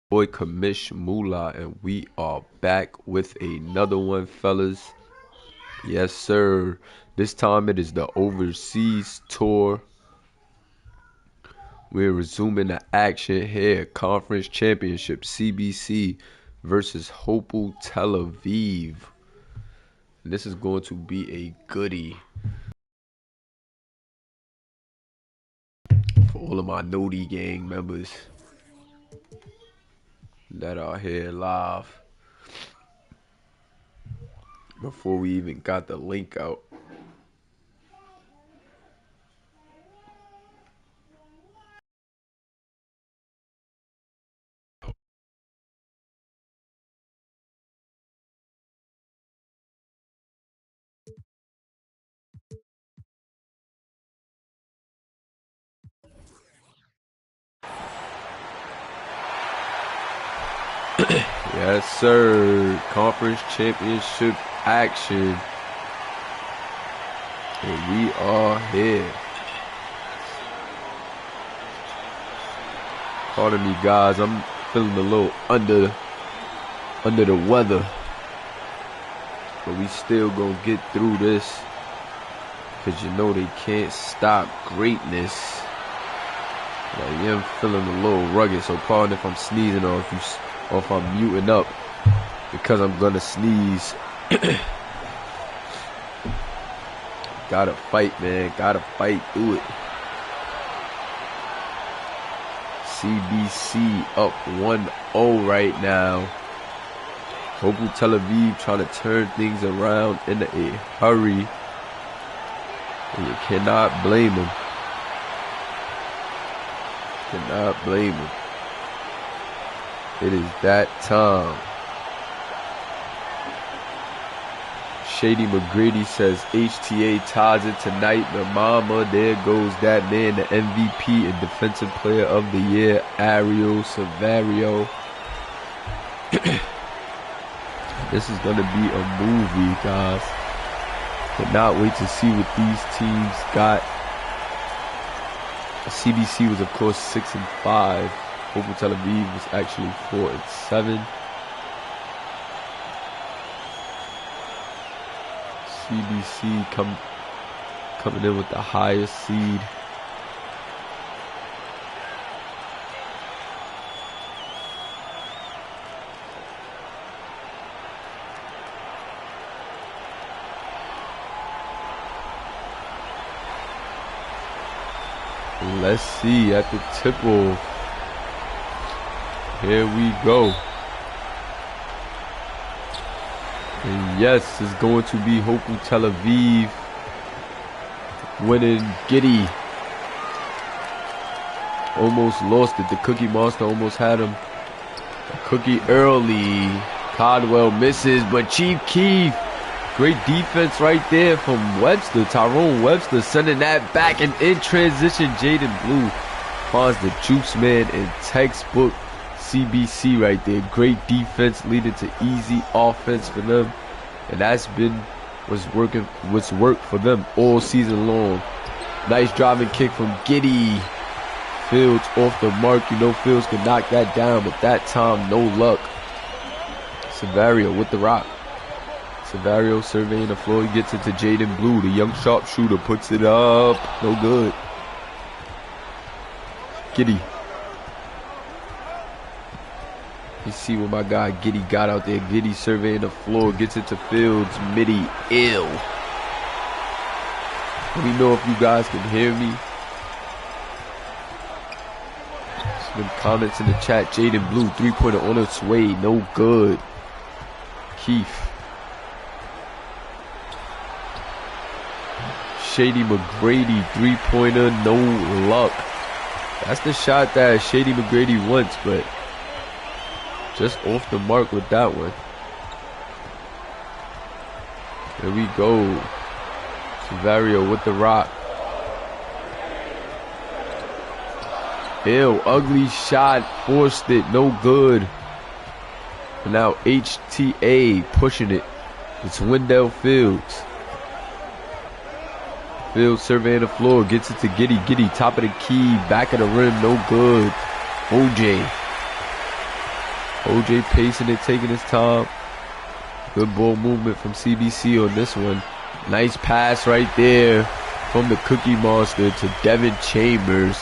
Boy Commish Mula, and we are back with another one, fellas. Yes, sir. This time it is the overseas tour. We're resuming the action here. Conference Championship, CBC versus Hopel Tel Aviv. And this is going to be a goodie for all of my Noti gang members that are here live. Before we even got the link out. Yes, sir. Conference championship action. And we are here. Pardon me, guys. I'm feeling a little under the weather. But we still gonna get through this. Because you know they can't stop greatness. Like, yeah, I'm feeling a little rugged. So pardon if I'm sneezing or if I'm muting up. Because I'm gonna sneeze. Gotta fight, man. Gotta fight through it. CBC up 1-0 right now. Hopel Tel Aviv trying to turn things around in a hurry. And you cannot blame them. Cannot blame them. It is that time. Shady McGrady says HTA ties it tonight, but mama, there goes that man, the MVP and Defensive Player of the Year, Ariel Savario. This is going to be a movie, guys. Cannot wait to see what these teams got. CBC was, of course, 6-5. Hopel Tel Aviv was actually 4-7. CBC coming in with the highest seed. Let's see at the tip-off. Here we go. And yes, it's going to be Hopel Tel Aviv winning. Giddy almost lost it. The Cookie Monster almost had him. Cookie early. Caldwell misses, but Chief Keef. Great defense right there from Webster. Tyrone Webster sending that back, and in transition, Jaden Blue finds the Juice Man in textbook CBC right there. Great defense leading to easy offense for them, and that's been what's worked for them all season long. Nice driving kick from Giddy. Fields off the mark. You know Fields can knock that down, but that time no luck. Savario with the rock. Savario surveying the floor. He gets it to Jaden Blue. The young sharpshooter puts it up. No good. Giddy. You see what my guy Giddy got out there. Giddy surveying the floor. Gets it to Fields. Midi. Ill. Let me know if you guys can hear me. Some comments in the chat. Jaden Blue. Three-pointer on its way. No good. Keith. Shady McGrady. Three-pointer. No luck. That's the shot that Shady McGrady wants, but just off the mark with that one. There we go. Savario with the rock. Ew, ugly shot. Forced it. No good. And now HTA pushing it. It's Wendell Fields. Fields surveying the floor. Gets it to Giddy. Giddy, top of the key. Back of the rim. No good. OJ. OJ pacing it, taking his time. Good ball movement from CBC on this one. Nice pass right there from the Cookie Monster to Devin Chambers.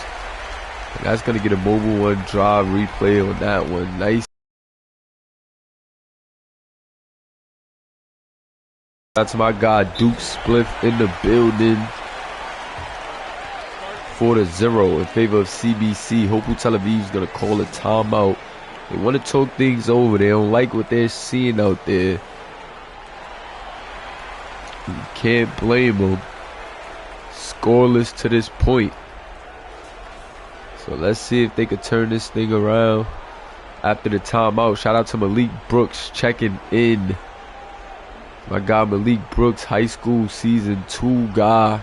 And that's going to get a mobile one drive replay on that one. Nice. That's my guy Duke Spliff in the building. 4-0 in favor of CBC. Hopefully Tel Aviv is going to call a timeout. They want to talk things over. They don't like what they're seeing out there. You can't blame them. Scoreless to this point. So let's see if they could turn this thing around after the timeout. Shout out to Malik Brooks checking in. My guy Malik Brooks, high school season 2 guy.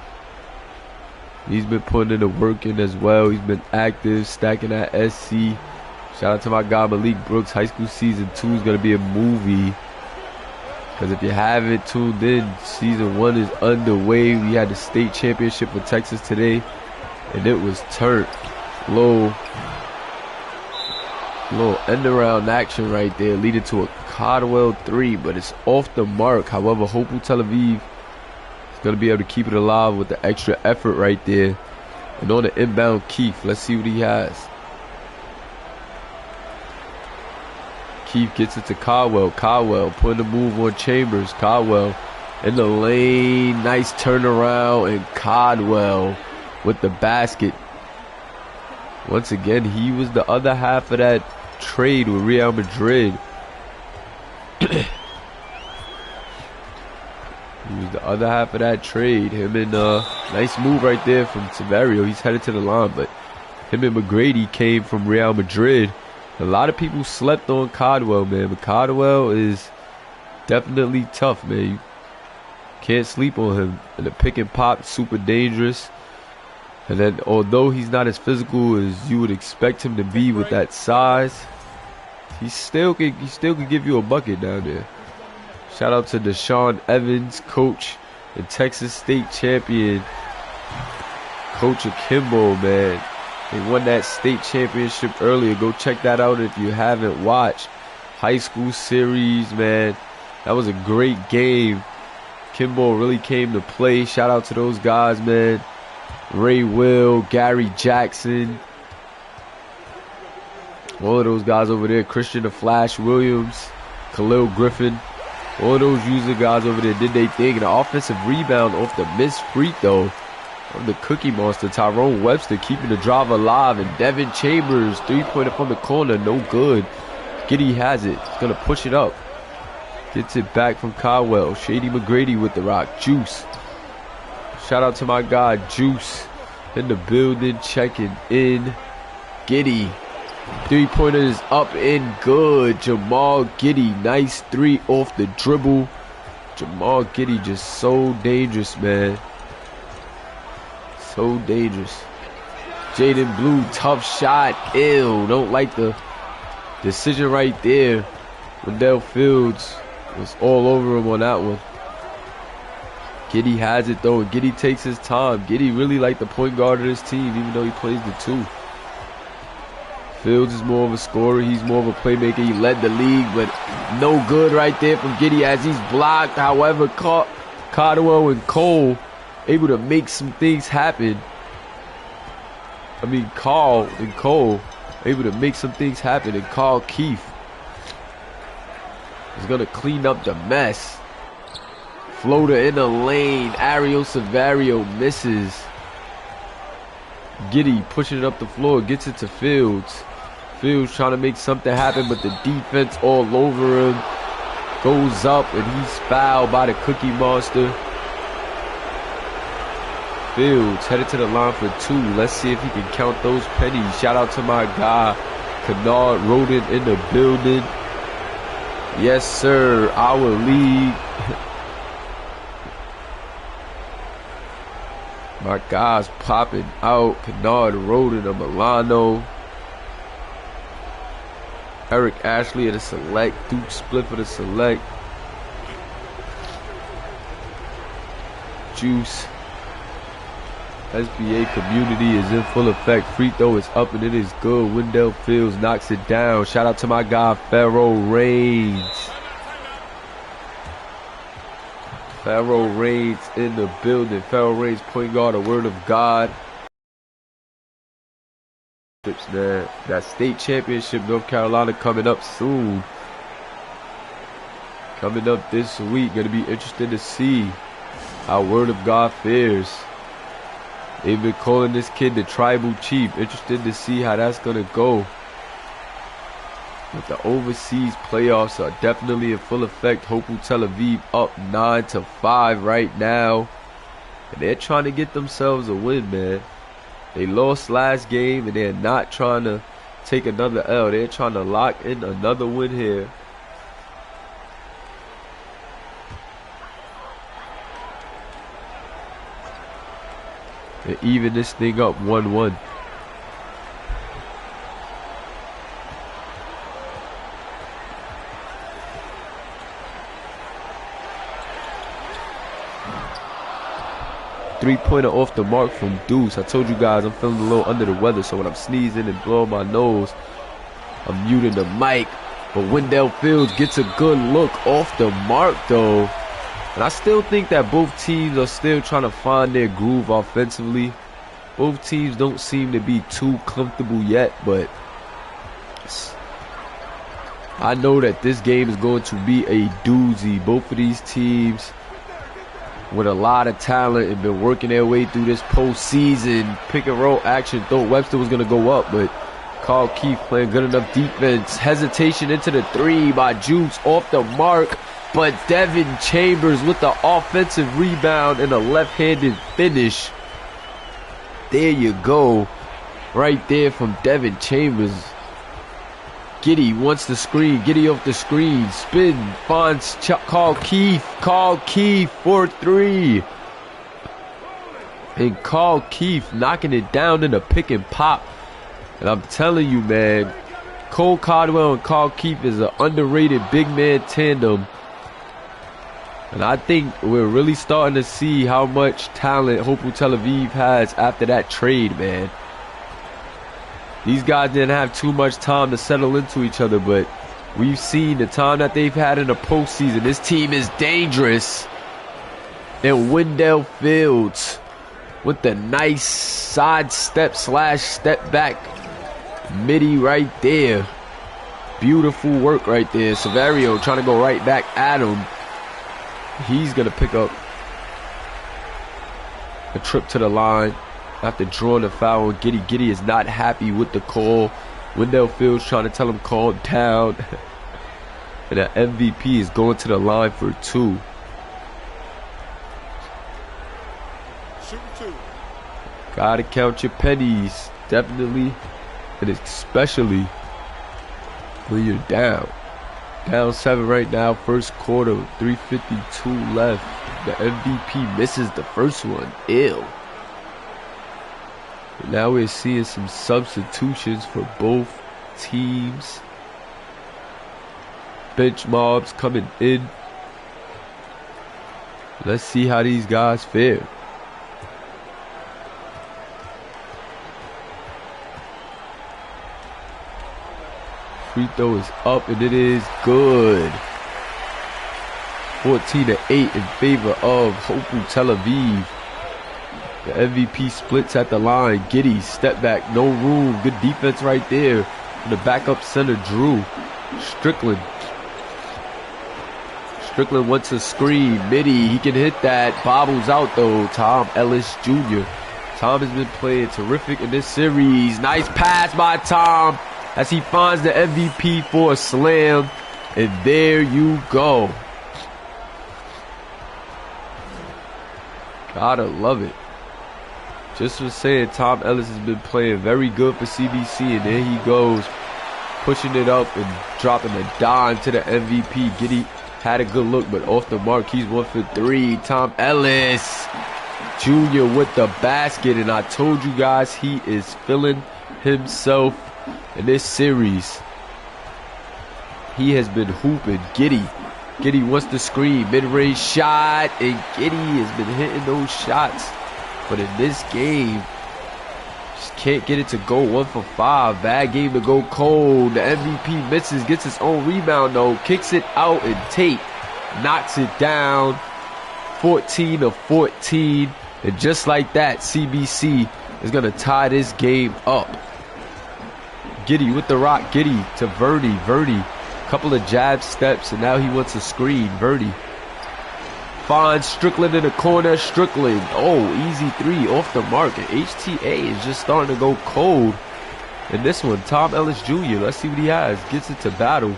He's been putting in the work in as well. He's been active, stacking at SC. Shout out to my guy Malik Brooks. High school season 2 is going to be a movie. Because if you haven't tuned in, season 1 is underway. We had the state championship for Texas today. And it was turned. Little end around action right there, leading to a Caldwell 3, but it's off the mark. However, hopefully Tel Aviv is going to be able to keep it alive with the extra effort right there. And on the inbound, Keith, let's see what he has. Keith gets it to Caldwell. Caldwell putting the move on Chambers. Caldwell in the lane, nice turnaround, and Caldwell with the basket. Once again, he was the other half of that trade with Real Madrid. He was the other half of that trade. Him and nice move right there from Severio. He's headed to the line, but him and McGrady came from Real Madrid. A lot of people slept on Caldwell, man, but Caldwell is definitely tough, man. You can't sleep on him. And the pick and pop, super dangerous. And then, although he's not as physical as you would expect him to be with that size, he still could give you a bucket down there. Shout out to Deshaun Evans, coach and Texas State champion, Coach Akimbo, man. They won that state championship earlier. Go check that out if you haven't watched. High school series, man. That was a great game. Kimbo really came to play. Shout out to those guys, man. Ray Will, Gary Jackson, all of those guys over there. Christian the Flash Williams, Khalil Griffin, all of those user guys over there did they thing. And the offensive rebound off the missed free throw of the Cookie Monster, Tyrone Webster keeping the drive alive, and Devin Chambers, 3-pointer from the corner, no good. Giddy has it. He's going to push it up. Gets it back from Caldwell. Shady McGrady with the rock. Juice. Shout out to my guy Juice in the building, checking in. Giddy. 3-pointer is up and good. Jamal Giddy. Nice 3 off the dribble. Jamal Giddy just so dangerous, man. So dangerous. Jaden Blue, tough shot. Ew. Don't like the decision right there. Wendell Fields was all over him on that one. Giddy has it though, and Giddy takes his time. Giddy really like the point guard of this team, even though he plays the 2. Fields is more of a scorer. He's more of a playmaker. He led the league, but no good right there from Giddy as he's blocked. However, Caldwell and Cole able to make some things happen. I mean, Carl and Cole able to make some things happen, and Carl Keefe is going to clean up the mess. Floater in the lane. Ariel Severio misses. Giddy pushing it up the floor. Gets it to Fields. Fields trying to make something happen, but the defense all over him. Goes up, and he's fouled by the Cookie Monster. Fields headed to the line for 2. Let's see if he can count those pennies. Shout out to my guy, Kennard Roden in the building. Yes, sir. Our league. My guys popping out. Kennard Roden of Milano. Eric Ashley at the select. Duke Split for the select. Juice. SBA community is in full effect. Free throw is up and it is good. Wendell Fields knocks it down. Shout out to my guy, Pharaoh Reigns. Pharaoh Reigns in the building. Pharaoh Reigns, point guard, a word of God. Man, that state championship, North Carolina, coming up soon. Coming up this week. Going to be interesting to see how Word of God fares. They've been calling this kid the tribal chief. Interested to see how that's going to go. But the overseas playoffs are definitely in full effect. Hopeful Tel Aviv up 9-5 right now. And they're trying to get themselves a win, man. They lost last game and they're not trying to take another L. They're trying to lock in another win here. And even this thing up 1-1. Three-pointer off the mark from Deuce. I told you guys I'm feeling a little under the weather, so when I'm sneezing and blowing my nose, I'm muting the mic. But Wendell Fields gets a good look off the mark, though. And I still think that both teams are still trying to find their groove offensively. Both teams don't seem to be too comfortable yet, but I know that this game is going to be a doozy. Both of these teams with a lot of talent and been working their way through this postseason. Pick and roll action. Thought Webster was going to go up, but Carl Keith playing good enough defense. Hesitation into the three by Juice off the mark, but Devin Chambers with the offensive rebound and a left-handed finish. There you go. Right there from Devin Chambers. Giddy wants the screen. Giddy off the screen. Spin. Finds Carl Keith. Carl Keith for three. And Carl Keith knocking it down in a pick and pop. And I'm telling you, man, Cole Caldwell and Carl Keith is an underrated big man tandem. And I think we're really starting to see how much talent Hopeful Tel Aviv has after that trade, man. These guys didn't have too much time to settle into each other, but we've seen the time that they've had in the postseason. This team is dangerous. And Wendell Fields with the nice side step / step back midi right there. Beautiful work right there. Severio trying to go right back at him. He's going to pick up a trip to the line after drawing a foul on Giddy. Giddy is not happy with the call. Wendell Fields trying to tell him calm down. And the MVP is going to the line for two. Gotta count your pennies. Definitely. And especially when you're down. Down 7 right now. First quarter. 3:52 left. The MVP misses the first one. Ew. Now we're seeing some substitutions for both teams. Bench mobs coming in. Let's see how these guys fare. Free throw is up and it is good. 14-8 in favor of Hopeful Tel Aviv. The MVP splits at the line. Giddy, step back, no room. Good defense right there. The backup center, Drew. Strickland. Strickland wants a screen. Midi, he can hit that. Bobbles out though. Tom Ellis Jr. Tom has been playing terrific in this series. Nice pass by Tom as he finds the MVP for a slam. And there you go. Gotta love it. Just for saying, Tom Ellis has been playing very good for CBC, and there he goes, pushing it up and dropping a dime to the MVP. Giddy had a good look, but off the mark, he's 1 for 3. Tom Ellis Jr. with the basket, and I told you guys he is feeling himself in this series. He has been hooping. Giddy wants the screen, mid-range shot, and Giddy has been hitting those shots But in this game, just can't get it to go. 1 for 5. Bad game to go cold. The MVP misses, gets his own rebound though. Kicks it out, and Tate knocks it down. 14 to 14. And just like that, CBC is going to tie this game up. Giddy with the rock. Giddy to Verdi. Verdi, couple of jab steps, and now he wants a screen. Verdi finds Strickland in the corner. Strickland, oh, easy 3 off the mark. And HTA is just starting to go cold in this one. Tom Ellis Jr., let's see what he has. Gets it to Battle.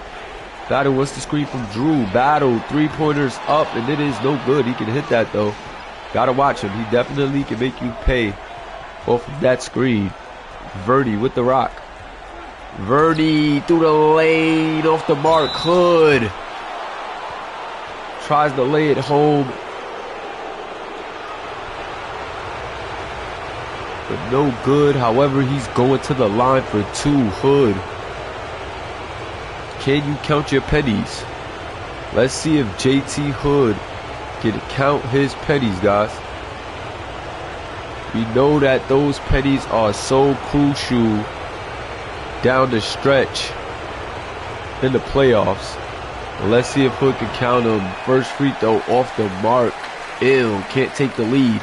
Battle wants the screen from Drew. Battle, 3-pointers up, and it is no good. He can hit that though. Gotta watch him. He definitely can make you pay off of that screen. Verdi with the rock. Verdi through the lane, off the mark. Hood tries to lay it home, but no good. However, he's going to the line for 2. Hood, can you count your pennies? Let's see if JT Hood can count his pennies, guys. We know that those pennies are so crucial down the stretch in the playoffs. Let's see if Hood can count them. First free throw off the mark. Ill can't take the lead.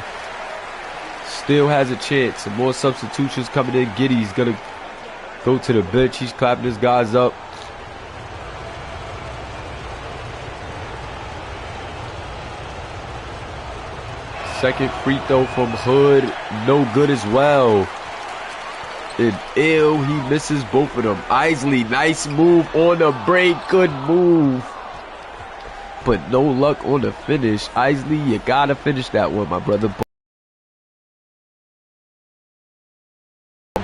Still has a chance. Some more substitutions coming in. Giddy's gonna go to the bench. He's clapping his guys up. Second free throw from Hood, no good as well. And Ill, he misses both of them. Isley, nice move on the break, good move. But no luck on the finish. Isley, you gotta finish that one, my brother.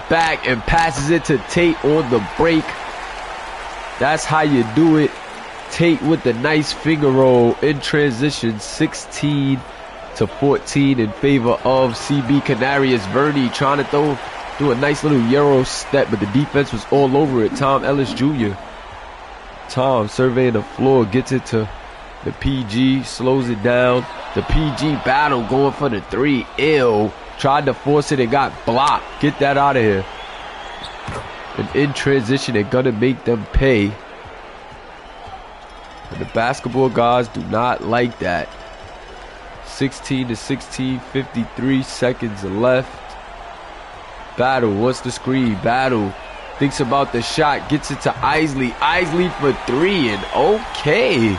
Back and passes it to Tate on the break. That's how you do it. Tate with the nice finger roll in transition. 16 to 14 in favor of CB Canarius. Verdi trying to do a nice little Euro step, but the defense was all over it. Tom Ellis Jr. Tom surveying the floor, gets it to the PG, slows it down. The PG Battle going for the 3. Ill tried to force it and got blocked. Get that out of here. And in transition, they're gonna make them pay. And the basketball guys do not like that. 16 to 16, 53 seconds left. Battle wants the screen. Battle thinks about the shot, gets it to Isley. Isley for 3, and okay.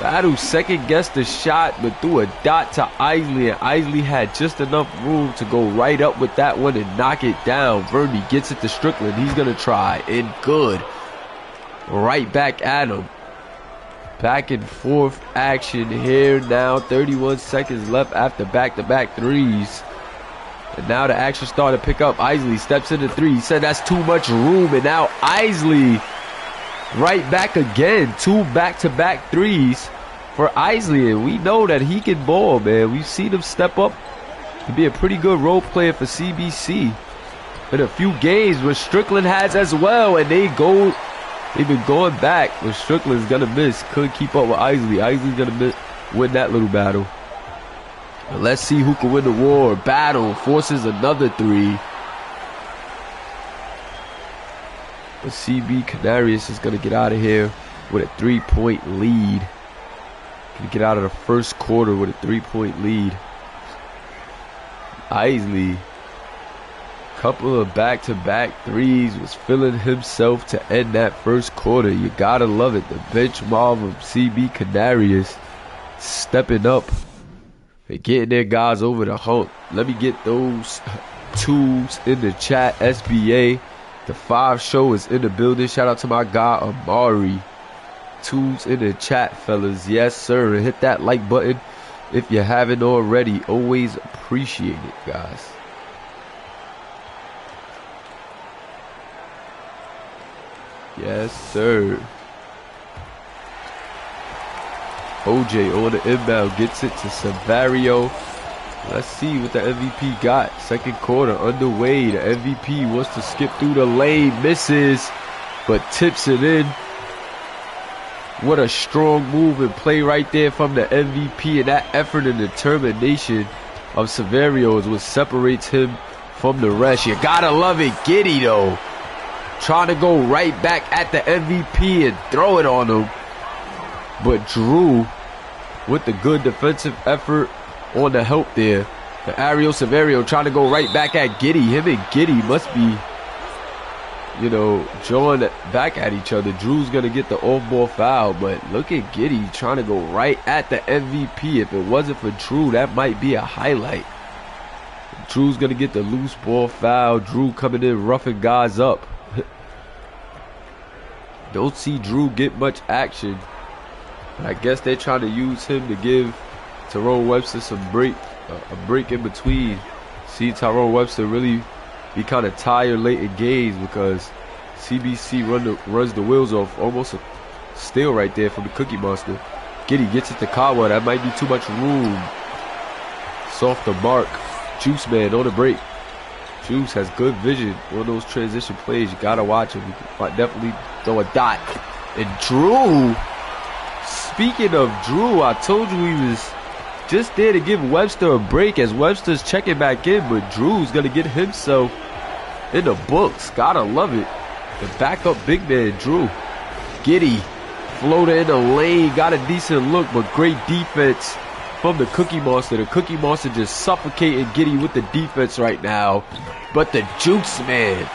Battle second guessed the shot, but threw a dot to Isley, and Isley had just enough room to go right up with that one and knock it down. Verdi gets it to Strickland. He's gonna try, and good. Right back at him. Back and forth action here now. 31 seconds left after back-to-back threes. And now the action starting to pick up. Isley steps into 3. He said that's too much room. And now Isley right back again. 2 back-to-back threes for Isley. And we know that he can ball, man. We've seen him step up to be a pretty good role player for CBC in a few games, which Strickland has as well. And they've been going back, but Strickland's gonna miss. Couldn't keep up with Isley. Isley's gonna win that little battle. But let's see who can win the war. Battle forces another 3. But CB Canarius is gonna get out of here with a 3-point lead. Gonna get out of the first quarter with a 3-point lead. Isley, couple of back-to-back threes, was feeling himself to end that first quarter. You gotta love it. The bench mob of CB Canarius stepping up and getting their guys over the hump. Let me get those twos in the chat. SBA, the 5 show is in the building. Shout out to my guy Amari. Twos in the chat, fellas. Yes, sir. And hit that like button if you haven't already. Always appreciate it, guys. Yes, sir. OJ on the inbound gets it to Savario. Let's see what the MVP got. Second quarter underway. The MVP wants to skip through the lane. Misses, but tips it in. What a strong move and play right there from the MVP, and that effort and determination of Severio is what separates him from the rest. You gotta love it. Giddy, though, trying to go right back at the MVP and throw it on him. But Drew, with the good defensive effort on the help there. The Ariel Severio trying to go right back at Giddy. Him and Giddy must be, you know, drawing back at each other. Drew's going to get the off-ball foul, but look at Giddy trying to go right at the MVP. If it wasn't for Drew, that might be a highlight. Drew's going to get the loose ball foul. Drew coming in roughing guys up. Don't see Drew get much action. But I guess they're trying to use him to give Tyrone Webster some break. A break in between. See Tyrone Webster really be kind of tired late in games because CBC runs the wheels off. Almost a steal right there from the Cookie Monster. Giddy gets it to Kawa. That might be too much room. Soft the mark. Juice Man on the break. Juice has good vision on those transition plays. You gotta watch him. You can definitely throw a dot. And Drew. Speaking of Drew, I told you he was just there to give Webster a break as Webster's checking back in, but Drew's going to get himself in the books. Gotta love it. The backup big man, Drew. Giddy, floater in the lane, got a decent look, but great defense from the Cookie Monster. The Cookie Monster just suffocating Giddy with the defense right now. But the Juice Man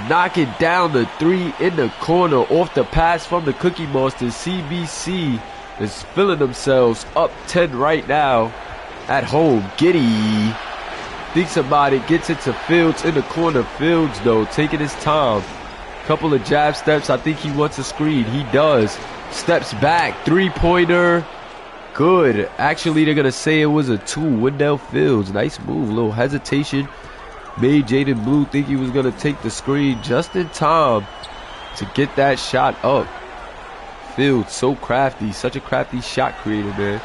knocking down the three in the corner off the pass from the Cookie Monster. CBC is feeling themselves up 10 right now at home. Giddy thinks about it, gets it to Fields in the corner. Fields, though, taking his time. Couple of jab steps. I think he wants a screen. He does. Steps back. Three-pointer. Good. Actually, they're going to say it was a 2. Wendell Fields. Nice move. Little hesitation. Made Jaden Blue think he was going to take the screen just in time to get that shot up. Fields, so crafty. Such a crafty shot creator, man.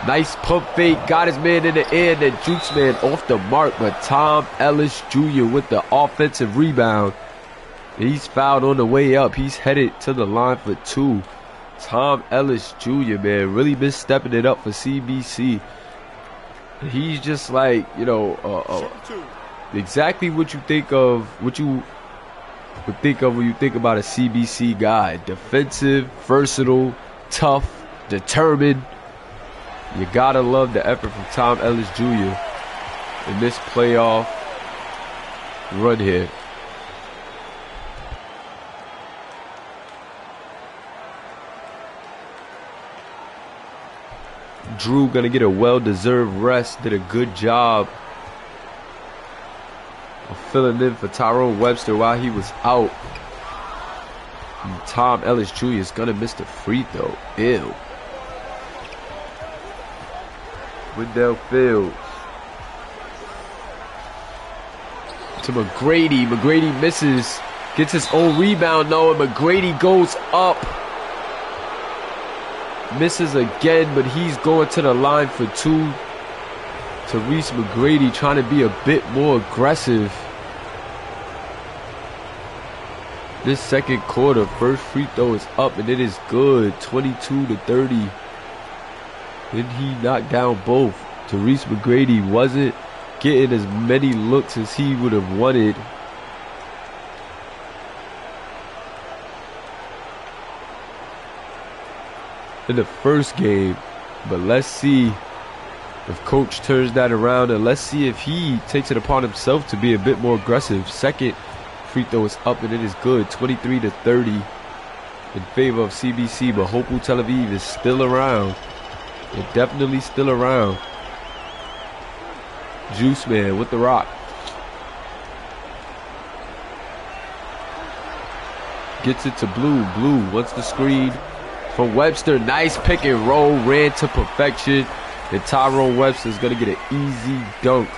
Nice pump fake. Got his man in the air. Then Juice Man off the mark. But Tom Ellis Jr. with the offensive rebound. He's fouled on the way up. He's headed to the line for 2. Tom Ellis Jr., man, really been stepping it up for CBC. He's just like, you know, exactly what you think of, what you would think of when you think about a CBC guy. Defensive, versatile, tough, determined. You gotta love the effort from Tom Ellis Jr. in this playoff run here. Drew gonna get a well-deserved rest. Did a good job of filling in for Tyrone Webster while he was out. And Tom Ellis Jr. is gonna miss the free throw. Ew. Wendell Fields to McGrady. McGrady misses. Gets his own rebound though, and McGrady goes up. Misses again, but he's going to the line for 2. Tyrese McGrady trying to be a bit more aggressive. This second quarter, first free throw is up, and it is good. 22-30. Then he knocked down both. Tyrese McGrady wasn't getting as many looks as he would have wanted. In the first game, but let's see if coach turns that around, and let's see if he takes it upon himself to be a bit more aggressive. Second free throw is up, and it is good. 23-30 in favor of CBC, but Hopewell Tel Aviv is still around. They're definitely still around. Juice Man with the rock. Gets it to Blue. Blue wants the screen from Webster. Nice pick and roll. Ran to perfection. And Tyrone Webster is going to get an easy dunk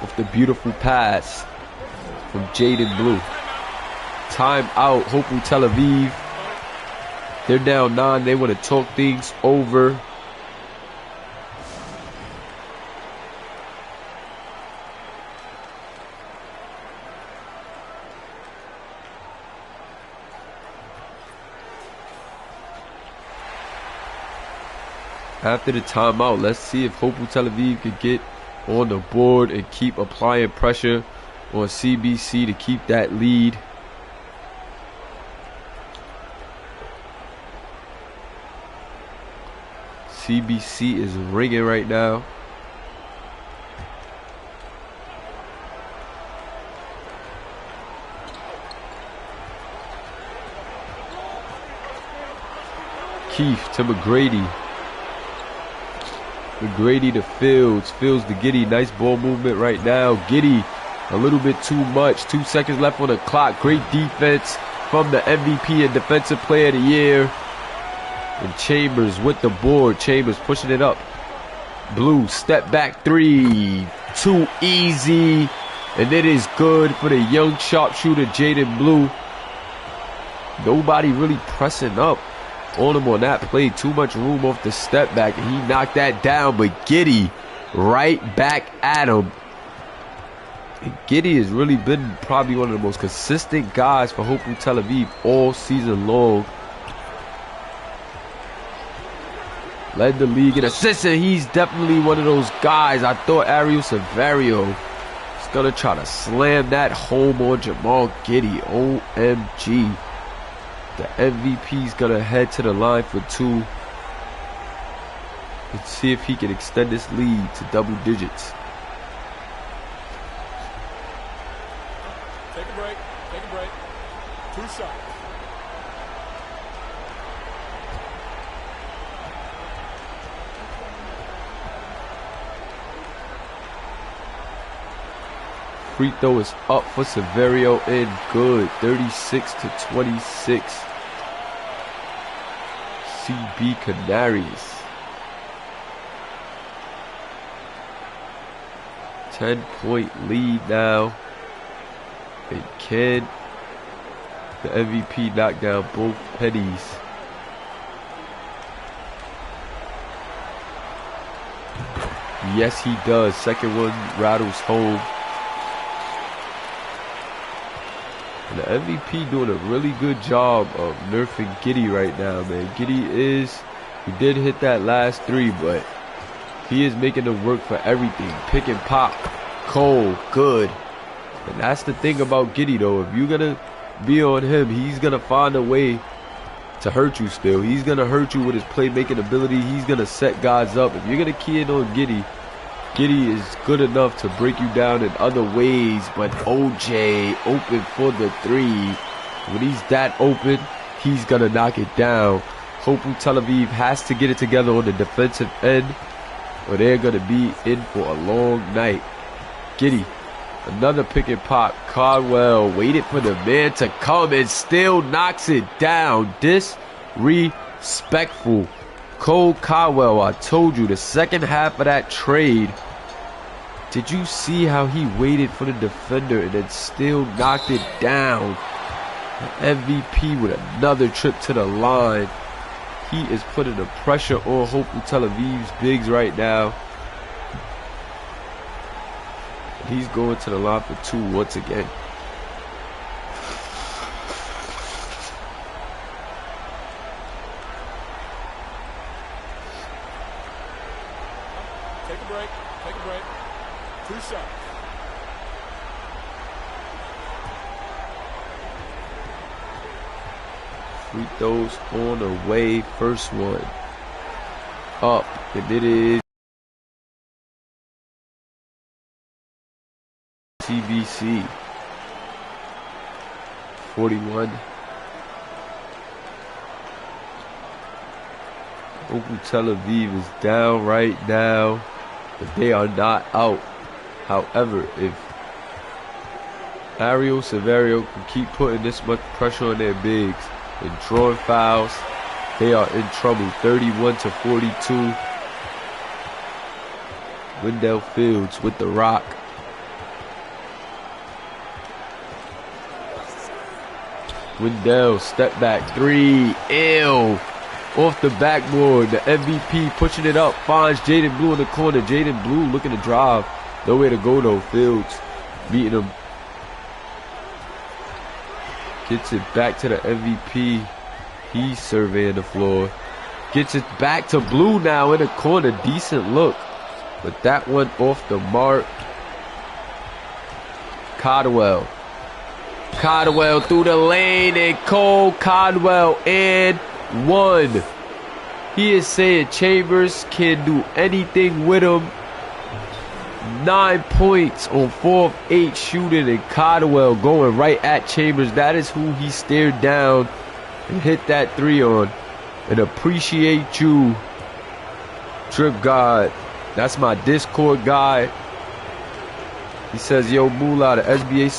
with the beautiful pass from Jaden Blue. Time out. Hopewell Tel Aviv. They're down 9. They want to talk things over. after the timeout. Let's see if Hopeful Tel Aviv could get on the board and keep applying pressure on CBC to keep that lead. CBC is ringing right now. Keith to McGrady. McGrady to Fields. Fields to Giddy. Nice ball movement right now. Giddy a little bit too much. 2 seconds left on the clock. Great defense from the MVP and Defensive Player of the Year. And Chambers with the board. Chambers pushing it up. Blue step back three. Too easy. And it is good for the young sharpshooter Jaden Blue. Nobody really pressing up on him on that play. Too much room off the step back, and he knocked that down. But Giddy right back at him. And Giddy has really been probably one of the most consistent guys for Hopeful Tel Aviv all season long. Led the league in assists, and he's definitely one of those guys. I thought Ariel Severio was going to try to slam that home on Jamal Giddy. OMG. The MVP's going to head to the line for 2. Let's see if he can extend this lead to double digits. Take a break. Take a break. 2 shots. Free throw is up for Severio and good. 36-26. CB Canaries. 10-point lead now. And can the MVP knock down both pennies? Yes, he does. Second one rattles home. And the MVP doing a really good job of nerfing Giddy right now, man. Giddy he did hit that last 3, but he is making them work for everything. Pick and pop. Cole, good. And that's the thing about Giddy, though. If you're going to be on him, he's going to find a way to hurt you still. He's going to hurt you with his playmaking ability. He's going to set guys up. If you're going to key in on Giddy, Giddy is good enough to break you down in other ways, but OJ open for the 3. When he's that open, he's going to knock it down. Hopeful Tel Aviv has to get it together on the defensive end, or they're going to be in for a long night. Giddy, another pick and pop. Caldwell waited for the man to come and still knocks it down. Disrespectful. Cole Caldwell, I told you, the second half of that trade, did you see how he waited for the defender and then still knocked it down? The MVP with another trip to the line. He is putting the pressure on Hopeful Tel Aviv's bigs right now. And he's going to the line for 2 once again. Take a break. Take a break. 2 shots. Free throws on the way. First one up, and it is CBC 41. Hopeful Tel Aviv is down right now, but they are not out. However, if Ariel Severio can keep putting this much pressure on their bigs and drawing fouls, they are in trouble. 31-42. Wendell Fields with the rock. Wendell, step back 3. Ew. Off the backboard. The MVP pushing it up. Finds Jaden Blue in the corner. Jaden Blue looking to drive. Nowhere to go though. Fields beating him. Gets it back to the MVP. He's surveying the floor. Gets it back to Blue now in the corner. Decent look. But that one off the mark. Caldwell. Caldwell through the lane, and Cole Caldwell and 1. He is saying Chambers can do anything with him. 9 points on 4 of 8 shooting, and Caldwell going right at Chambers. That is who he stared down and hit that 3 on. And appreciate you, Trip God. That's my Discord guy. He says, yo, Moolah, the SBA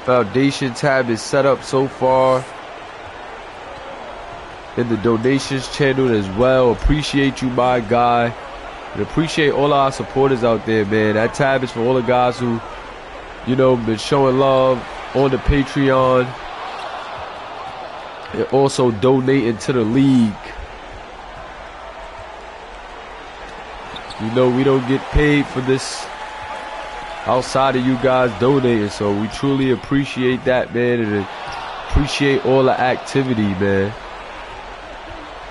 Foundation tab is set up so far. In the donations channel as well. Appreciate you, my guy. And appreciate all our supporters out there, man. That tab is for all the guys who, you know, been showing love on the Patreon. And also donating to the league. You know, we don't get paid for this outside of you guys donating, so we truly appreciate that, man, and appreciate all the activity, man.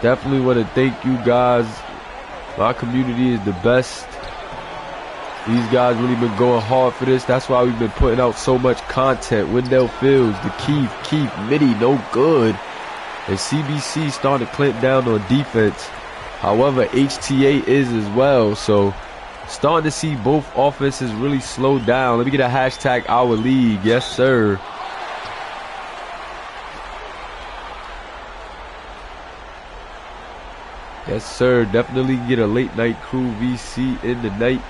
Definitely want to thank you guys. My community is the best. These guys really been going hard for this. That's why we've been putting out so much content. Wendell Fields, the Keith, Mitty, no good. And CBC starting to clamp down on defense. However, HTA is as well, so starting to see both offenses really slow down. Let me get a hashtag our league. Yes, sir. Yes, sir. Definitely get a late night crew VC in the night.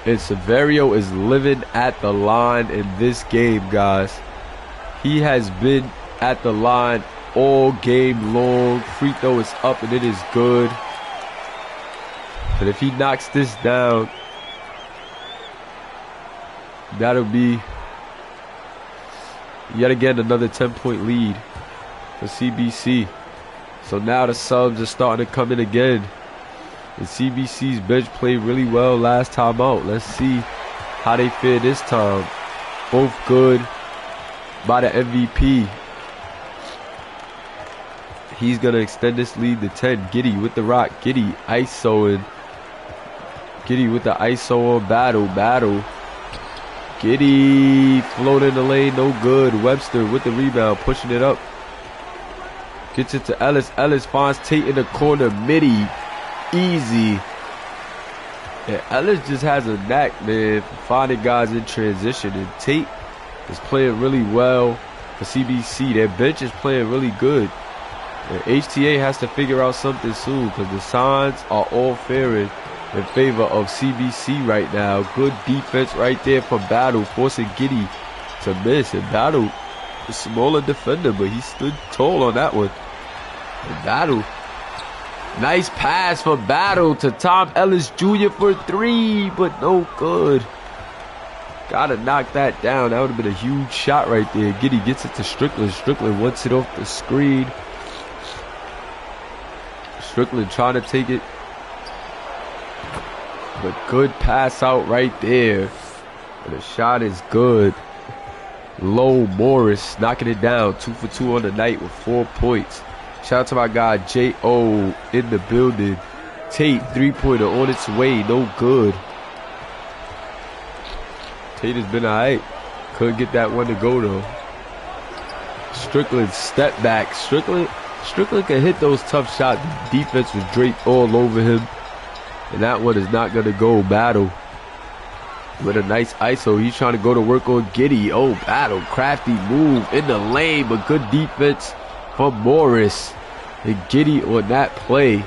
And Severio is living at the line in this game, guys. He has been at the line all game long. Free throw is up and it is good. And if he knocks this down, that'll be yet again another 10-point lead for CBC. So now the subs are starting to come in again. And CBC's bench played really well last time out. Let's see how they fare this time. Both good by the MVP. He's going to extend this lead to 10. Giddy with the rock. Giddy ISOing. Giddy with the ISO on Battle. Giddy floating in the lane. No good. Webster with the rebound. Pushing it up. Gets it to Ellis. Ellis finds Tate in the corner. Mitty. Easy. Yeah, Ellis just has a knack, man, for finding guys in transition. And Tate is playing really well for CBC. Their bench is playing really good. And HTA has to figure out something soon because the signs are all faring in favor of CBC right now. Good defense right there for Battle, forcing Giddy to miss. And Battle, a smaller defender, but he stood tall on that one. And Battle, nice pass for Battle to Tom Ellis Jr. for 3, but no good. Gotta knock that down. That would have been a huge shot right there. Giddy gets it to Strickland. Strickland wants it off the screen. Strickland trying to take it. But good pass out right there. And the shot is good. Low Morris knocking it down. 2 for 2 on the night with 4 points. Shout out to my guy J.O. in the building. Tate, 3-pointer on its way. No good. Tate has been alright. Couldn't get that one to go though. Strickland step back. Strickland can hit those tough shots. The defense was draped all over him. And that one is not going to go. Battle with a nice ISO. He's trying to go to work on Giddy. Oh, Battle. Crafty move in the lane, but good defense from Morris. And Giddy on that play.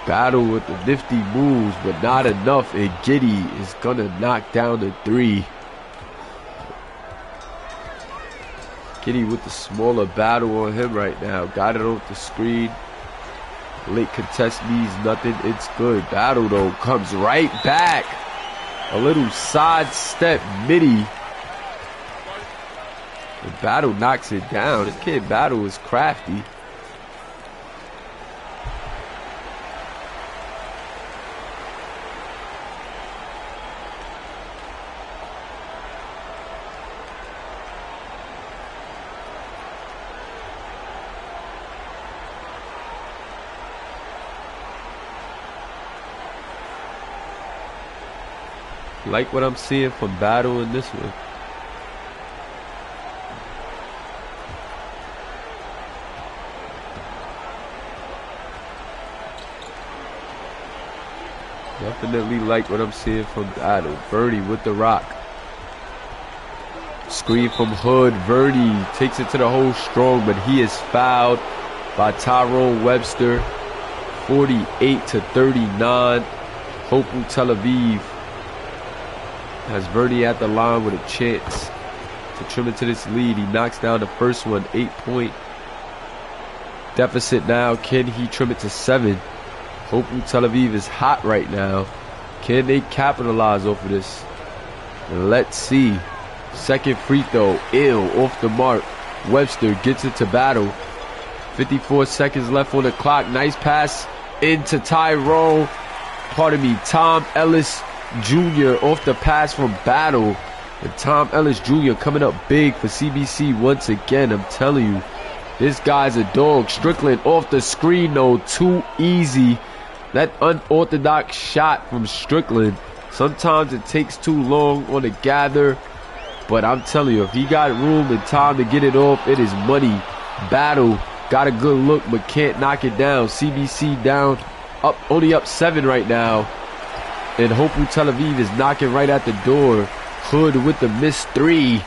Battle with the nifty moves, but not enough. And Giddy is going to knock down the 3. Giddy with the smaller Battle on him right now. Got it off the screen. Late contest means nothing. It's good. Battle, though, comes right back. A little sidestep Mitty. The Battle knocks it down. This kid Battle is crafty. Like what I'm seeing from Battle in this one. Definitely like what I'm seeing from Battle. Verdi with the rock. Screen from Hood. Verdi takes it to the hole strong, but he is fouled by Tyrone Webster. 48-39. Hopeful Tel Aviv has Verdi at the line with a chance to trim into this lead. He knocks down the first one. 8-point deficit now. Can he trim it to 7? Hopeful Tel Aviv is hot right now. Can they capitalize off of this? Let's see. Second free throw. Off the mark. Webster gets it to Battle. 54 seconds left on the clock. Nice pass into Tyrone. Pardon me. Tom Ellis Jr. off the pass from Battle. And Tom Ellis Jr. coming up big for CBC once again. I'm telling you. This guy's a dog. Strickland off the screen though. Too easy. That unorthodox shot from Strickland. Sometimes it takes too long on the gather. But I'm telling you, if he got room and time to get it off, it is money. Battle got a good look, but can't knock it down. CBC down, only up 7 right now. And Hopeful Tel Aviv is knocking right at the door. Hood with the missed 3.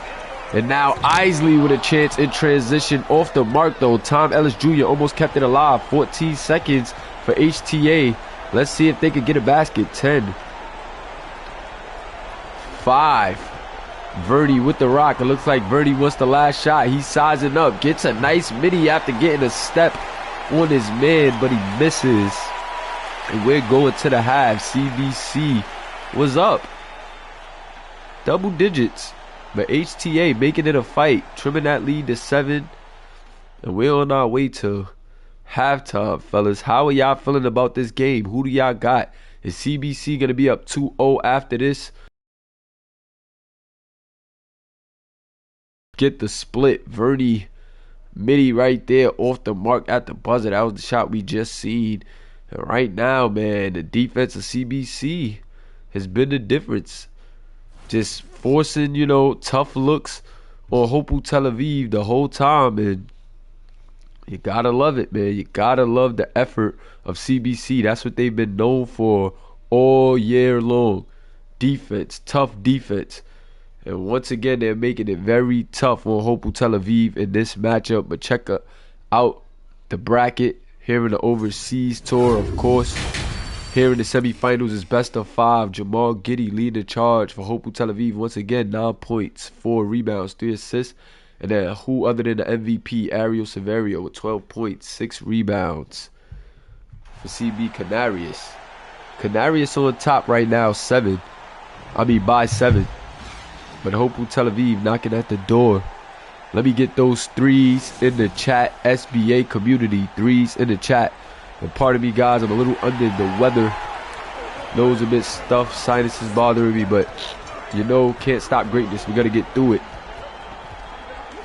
And now Isley with a chance in transition. Off the mark though. Tom Ellis Jr. almost kept it alive. 14 seconds for HTA. Let's see if they could get a basket. 10. 5. Verdi with the rock. It looks like Verdi wants the last shot. He's sizing up. Gets a nice midi after getting a step on his man, but he misses. And we're going to the half. CBC was up. Double digits. But HTA making it a fight. Trimming that lead to 7. And we're on our way to halftime, fellas. How are y'all feeling about this game? Who do y'all got? Is CBC going to be up 2-0 after this? Get the split. Verdi midi right there off the mark at the buzzer. That was the shot we just seen. And right now, man, the defense of CBC has been the difference. Just forcing, tough looks on Hopeful Tel Aviv the whole time. And you gotta love it, man. You gotta love the effort of CBC. That's what they've been known for all year long. Defense, tough defense. And once again, they're making it very tough on Hopeful Tel Aviv in this matchup. But check out the bracket here in the overseas tour, of course. Here in the semifinals is best of 5. Jamal Giddey leading the charge for Hopeful Tel Aviv. Once again, 9 points, 4 rebounds, 3 assists. And then who other than the MVP, Ariel Severio, with 12 points, 6 rebounds for CB Canarius. Canarius on top right now, by 7. But Hopeful Tel Aviv knocking at the door. Let me get those threes in the chat. SBA community, threes in the chat. And pardon me, guys, I'm a little under the weather. Nose a bit stuffed, sinuses bothering me, but can't stop greatness. We got to get through it.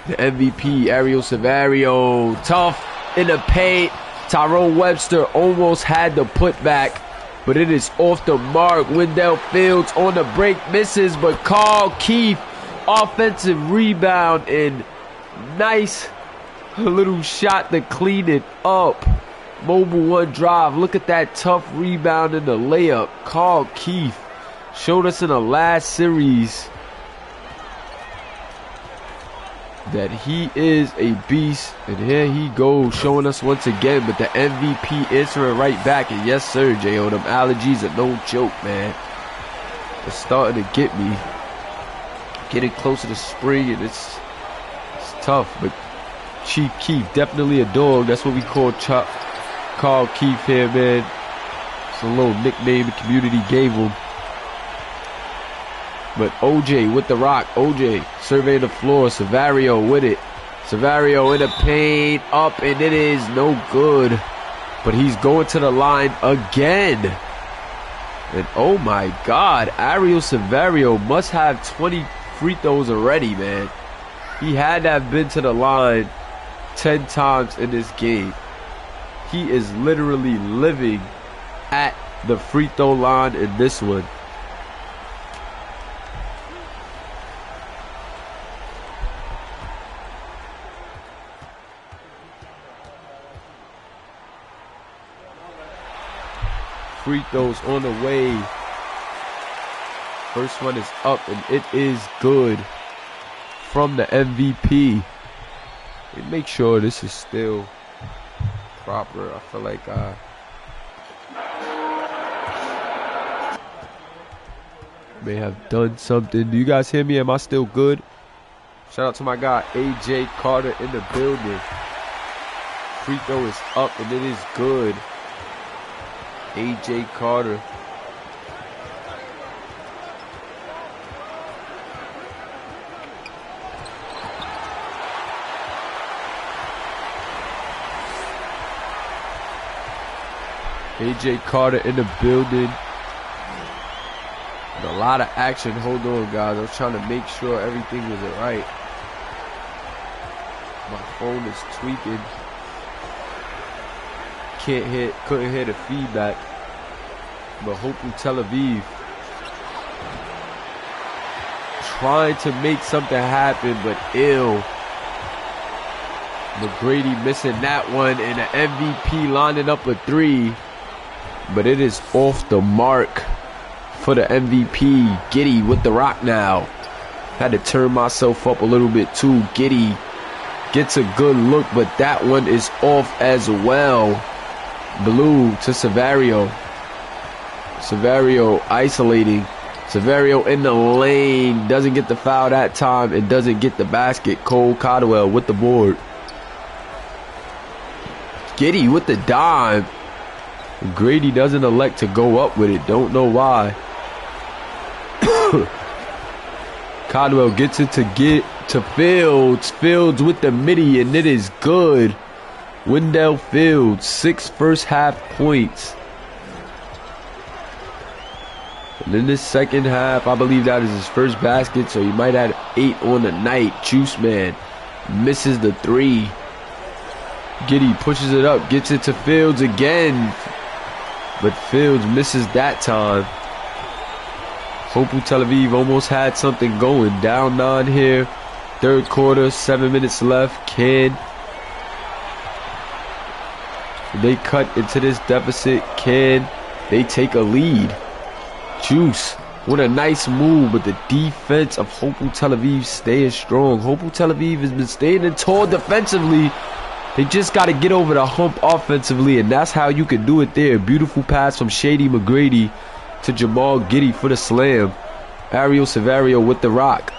The MVP, Ariel Severio, tough in the paint. Tyrone Webster almost had the putback, but it is off the mark. Wendell Fields on the break misses, but Carl Keefe, offensive rebound and nice little shot to clean it up. Mobile 1 drive. Look at that tough rebound in the layup. Carl Keefe showed us in the last series that he is a beast, and here he goes showing us once again. But the MVP answering right back, and yes sir, J.O., them allergies are no joke, man. It's starting to get me. Getting closer to spring, and it's tough. But Chief Keef, definitely a dog. That's what we call Carl Keefe here, man. It's a little nickname the community gave him. But OJ with the rock. OJ surveying the floor. Severio with it. Severio in the paint. Up, and it is no good. But he's going to the line again. And oh my God, Ariel Severio must have 20 free throws already, man. He had to have been to the line 10 times in this game. He is literally living at the free throw line in this one. free throws on the way. First one is up, and it is good from the MVP. And make sure this is still proper. I feel like may have done something. Do you guys hear me? Am I still good? Shout out to my guy AJ Carter in the building. Free throw is up, and it is good. AJ Carter. AJ Carter in the building. A lot of action. Hold on, guys. I was trying to make sure everything was alright. My phone is tweaking. Couldn't hear the feedback. But hopefully Tel Aviv trying to make something happen, but ill. McGrady missing that one, and the MVP lining up a three. But it is off the mark for the MVP. Giddy with the rock now. Had to turn myself up a little bit too. Giddy gets a good look, but that one is off as well. Blue to Savario. Savario isolating. Savario in the lane. Doesn't get the foul that time and doesn't get the basket. Cole Caldwell with the board. Giddy with the dime. Grady doesn't elect to go up with it. Don't know why. Caldwell gets it to Fields. Fields with the midi, and it is good. Wendell Fields, 6 first half points. And in this second half, I believe that is his first basket, so he might have 8 on the night. Juice Man misses the 3. Giddy pushes it up, gets it to Fields again. But Fields misses that time. Hopefully Tel Aviv almost had something going. Down 9 here. Third quarter, 7 minutes left. Can they cut into this deficit? Can they take a lead? Juice. What a nice move, but the defense of Hopeful Tel Aviv staying strong. Hopeful Tel Aviv has been staying tall defensively. They just got to get over the hump offensively, and that's how you can do it there. Beautiful pass from Shady McGrady to Jamal Giddy for the slam. Ariel Savario with the rock.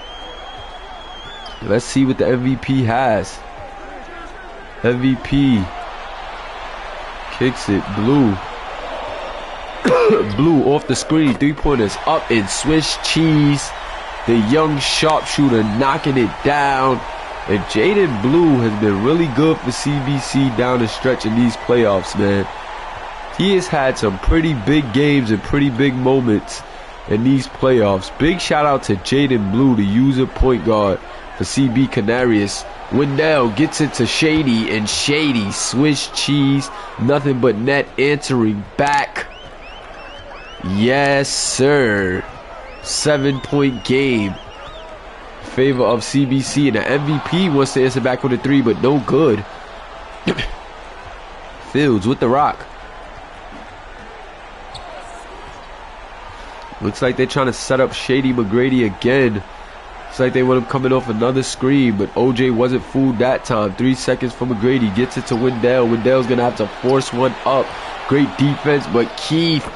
Let's see what the MVP has. MVP kicks it. Blue. Blue off the screen. 3-pointers up in Swiss cheese. The young sharpshooter knocking it down. And Jaden Blue has been really good for CBC down the stretch in these playoffs, man. He has had some pretty big games and pretty big moments in these playoffs. Big shout out to Jaden Blue, the user point guard for CB Canarius. Wendell gets it to Shady, and Shady, Swiss cheese, nothing but net answering back. Yes, sir. 7-point game. Favor of CBC, and the MVP wants to answer back with a 3, but no good. Fields with the rock. Looks like they're trying to set up Shady McGrady again. Looks like they want him coming off another screen, but OJ wasn't fooled that time. 3 seconds for McGrady. Gets it to Wendell. Wendell's going to have to force one up. Great defense, but Keith.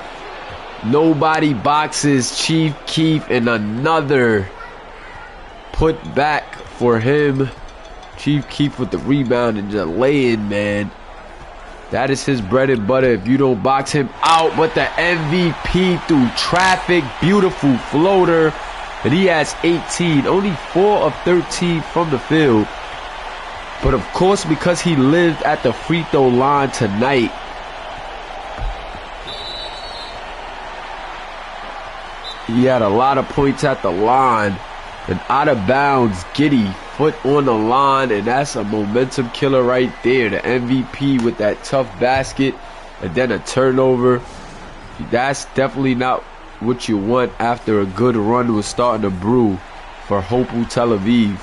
Nobody boxes Chief Keith, and another put back for him. Chief Keith with the rebound and just laying, man. That is his bread and butter if you don't box him out. But the MVP through traffic. Beautiful floater. And he has 18. Only 4 of 13 from the field. But of course, because he lived at the free throw line tonight, he had a lot of points at the line. And out of bounds, Giddy, foot on the line, and that's a momentum killer right there. The MVP with that tough basket, and then a turnover. That's definitely not what you want after a good run was starting to brew for Hopeful Tel Aviv.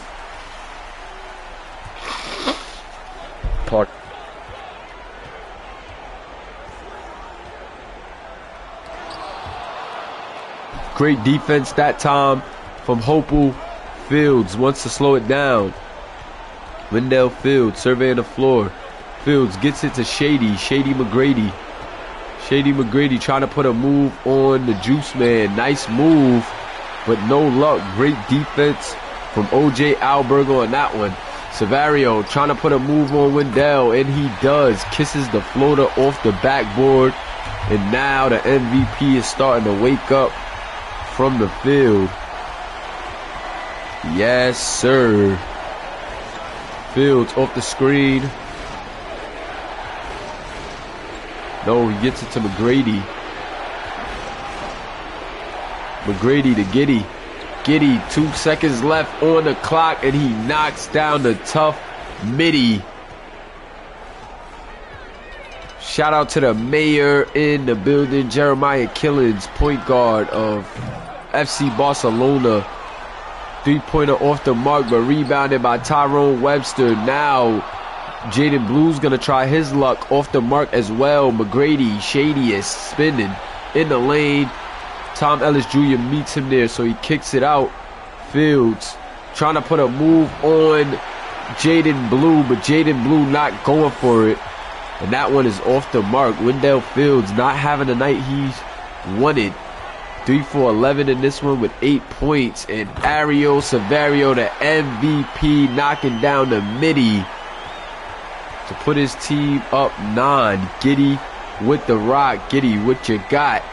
Great defense that time from Hopeful. Fields wants to slow it down. Wendell Fields surveying the floor. Fields gets it to Shady McGrady. Shady McGrady trying to put a move on the Juice Man. Nice move, but no luck. Great defense from O.J. Albergo on that one. Savario trying to put a move on Wendell, and he does. Kisses the floater off the backboard, and now the MVP is starting to wake up from the field. Yes, sir. Fields off the screen. No, he gets it to McGrady. McGrady to Giddey. Giddey, 2 seconds left on the clock, and he knocks down the tough midi. Shout out to the mayor in the building, Jeremiah Killins, point guard of FC Barcelona. 3-pointer off the mark, but rebounded by Tyrone Webster. Now, Jaden Blue's going to try his luck off the mark as well. McGrady, Shady is spinning in the lane. Tom Ellis Jr. meets him there, so he kicks it out. Fields trying to put a move on Jaden Blue, but Jaden Blue not going for it. And that one is off the mark. Wendell Fields not having the night he's wanted. 3 for 11 in this one with 8 points. And Ariel Savario, the MVP, knocking down the midi to put his team up 9. Giddey with the rock. Giddey, what you got?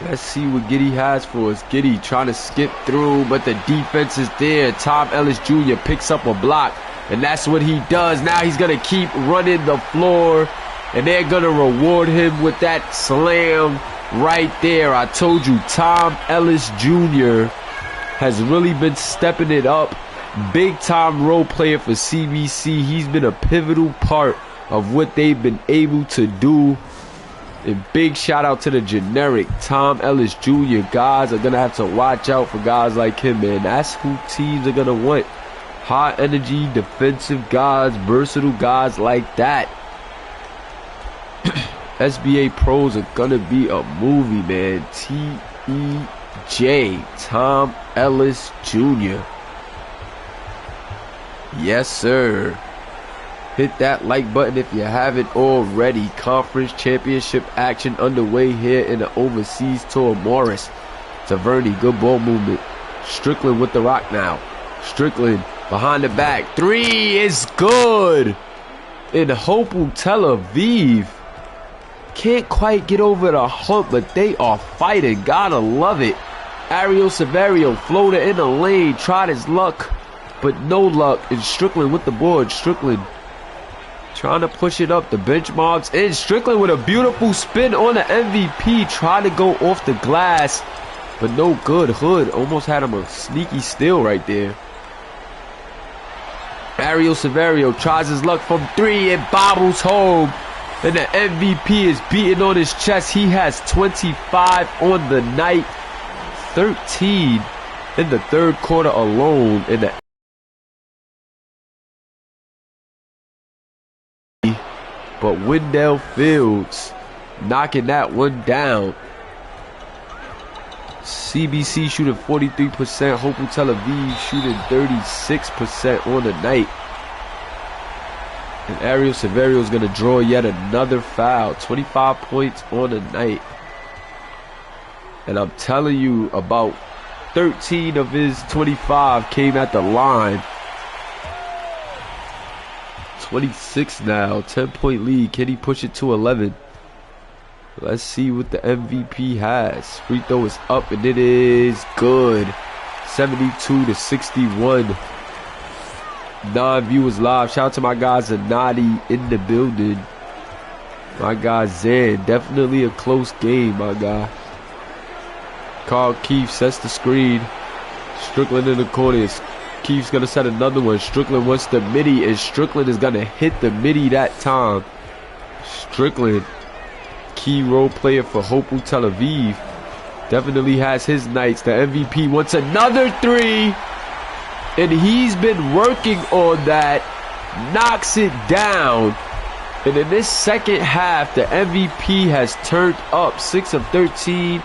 Let's see what Giddey has for us. Giddey trying to skip through, but the defense is there. Tom Ellis Jr. picks up a block, and that's what he does. Now he's going to keep running the floor, and they're going to reward him with that slam right there. I told you, Tom Ellis Jr. has really been stepping it up. Big time role player for CBC. He's been a pivotal part of what they've been able to do. And big shout out to the generic Tom Ellis Jr. Guys are going to have to watch out for guys like him, man. That's who teams are going to want. High energy, defensive guys, versatile guys like that. SBA pros are going to be a movie, man. T.E.J. Tom Ellis Jr. Yes, sir. Hit that like button if you haven't already. Conference championship action underway here in the overseas tour. Morris, Taverny, good ball movement. Strickland with the rock now. Strickland behind the back. 3 is good. In Hopeful Tel Aviv. Can't quite get over the hump, but they are fighting. Gotta love it. Ariel Savario, floater in the lane. Tried his luck, but no luck. And Strickland with the board. Strickland trying to push it up the bench marks. And Strickland with a beautiful spin on the MVP. Trying to go off the glass, but no good. Hood almost had him a sneaky steal right there. Ariel Savario tries his luck from 3 and bobbles home. And the MVP is beating on his chest. He has 25 on the night. 13 in the third quarter alone. In the But Wendell Fields knocking that one down. CBC shooting 43%. Hopeful Tel Aviv shooting 36% on the night. And Ariel Savario is going to draw yet another foul. 25 points on the night. And I'm telling you, about 13 of his 25 came at the line. 26 now, 10-point lead. Can he push it to 11? Let's see what the MVP has. Free throw is up, and it is good. 72-61. Non-viewers live. Shout out to my guy Zanati in the building. My guy Zan. Definitely a close game, my guy. Carl Keefe sets the screen. Strickland in the corners. Keefe's going to set another one. Strickland wants the midi, and Strickland is going to hit the midi that time. Strickland, key role player for Hopeful Tel Aviv. Definitely has his nights. The MVP wants another 3. And he's been working on that. Knocks it down. And in this second half, the MVP has turned up. 6 of 13.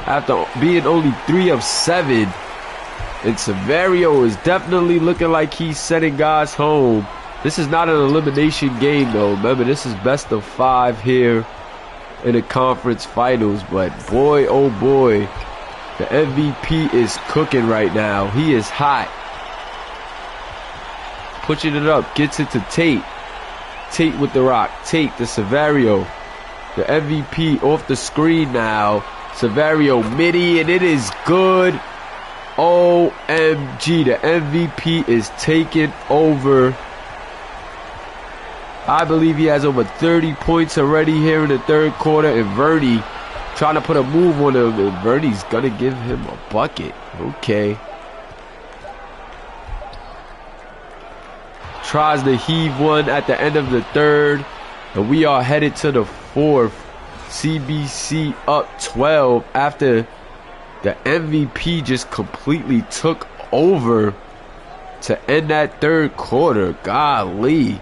after being only 3 of 7. And Severio is definitely looking like he's sending guys home. This is not an elimination game, though. Remember, this is best of 5 here in the conference finals. But boy, oh boy, the MVP is cooking right now. He is hot. Pushing it up, gets it to Tate. Tate with the rock. Tate to Severio. The MVP off the screen now. Severio midi, and it is good. OMG, the MVP is taking over. I believe he has over 30 points already here in the third quarter, and Verdi trying to put a move on him, and Verdi's gonna give him a bucket. Okay. Tries to heave one at the end of the third, and we are headed to the fourth. CBC up 12 after the MVP just completely took over to end that third quarter. Golly.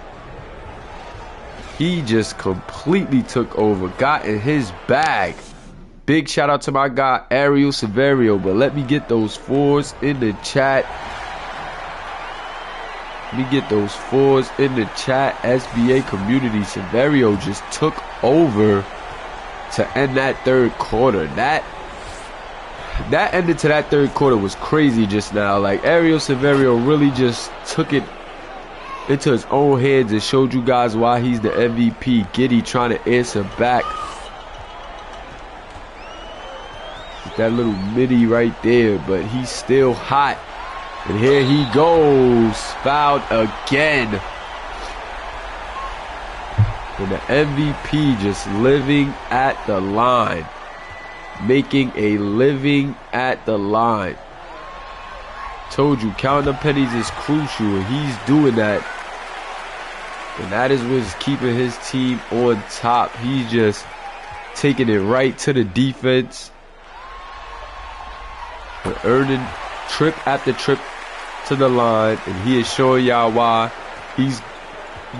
He just completely took over. Got in his bag. Big shout out to my guy Ariel Severio. But let me get those 4s in the chat. Let me get those 4s in the chat. SBA community. Severio just took over to end that third quarter. That ended to that third quarter was crazy just now. Like, Ariel Severio really just took it into his own hands and showed you guys why he's the MVP. Giddy trying to answer back. That little midi right there, but he's still hot. And here he goes. Fouled again. And the MVP just living at the line. Making a living at the line. Told you, counting the pennies is crucial, and he's doing that. And that is what's keeping his team on top. He's just taking it right to the defense. And earning trip after trip to the line. And he is showing y'all why he's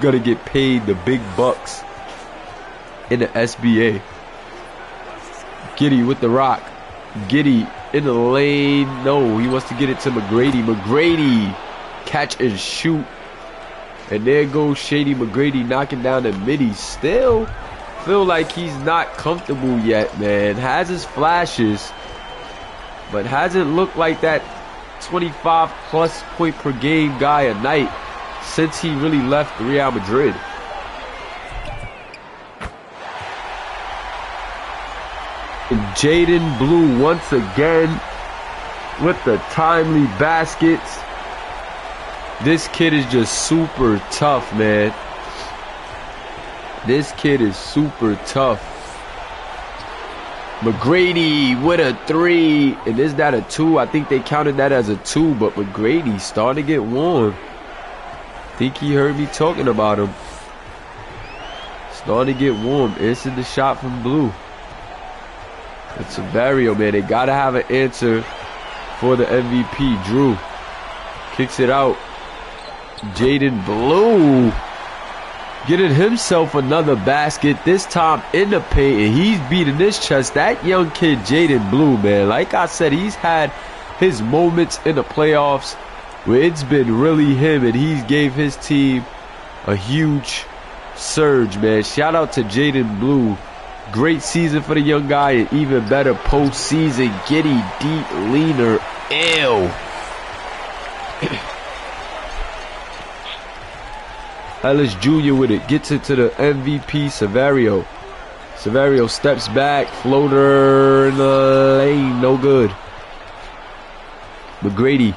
gonna get paid the big bucks in the SBA. Giddy with the rock. Giddy in the lane. No, he wants to get it to McGrady. McGrady catch and shoot. And there goes Shady McGrady knocking down the midi. Still feel like he's not comfortable yet, man. Has his flashes, but hasn't looked like that 25 plus point per game guy a night since he really left Real Madrid. And Jaden Blue once again with the timely baskets. This kid is just super tough, man. This kid is super tough. McGrady with a 3. And is that a 2? I think they counted that as a 2, but McGrady's starting to get warm. I think he heard me talking about him. Starting to get warm. Answered the shot from Blue. It's Severio, man. They got to have an answer for the MVP. Drew kicks it out. Jaden Blue getting himself another basket, this time in the paint, and he's beating his chest. That young kid, Jaden Blue, man, like I said, he's had his moments in the playoffs where it's been really him, and he's gave his team a huge surge, man. Shout out to Jaden Blue. Great season for the young guy, and even better postseason. Giddy, deep, leaner, ew. Ellis Jr. with it, gets it to the MVP, Severio. Severio steps back, floater in the lane, no good. McGrady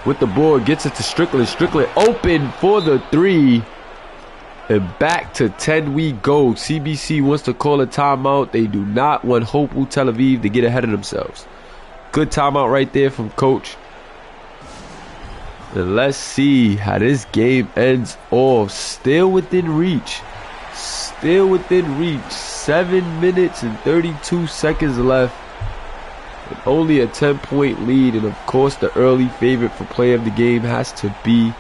with the board, gets it to Strickland. Strickland open for the 3. And back to 10 we go. CBC wants to call a timeout. They do not want Hopeful Tel Aviv to get ahead of themselves. Good timeout right there from Coach. And let's see how this game ends off. Still within reach. Still within reach. 7 minutes and 32 seconds left. And only a 10-point lead. And of course, the early favorite for play of the game has to be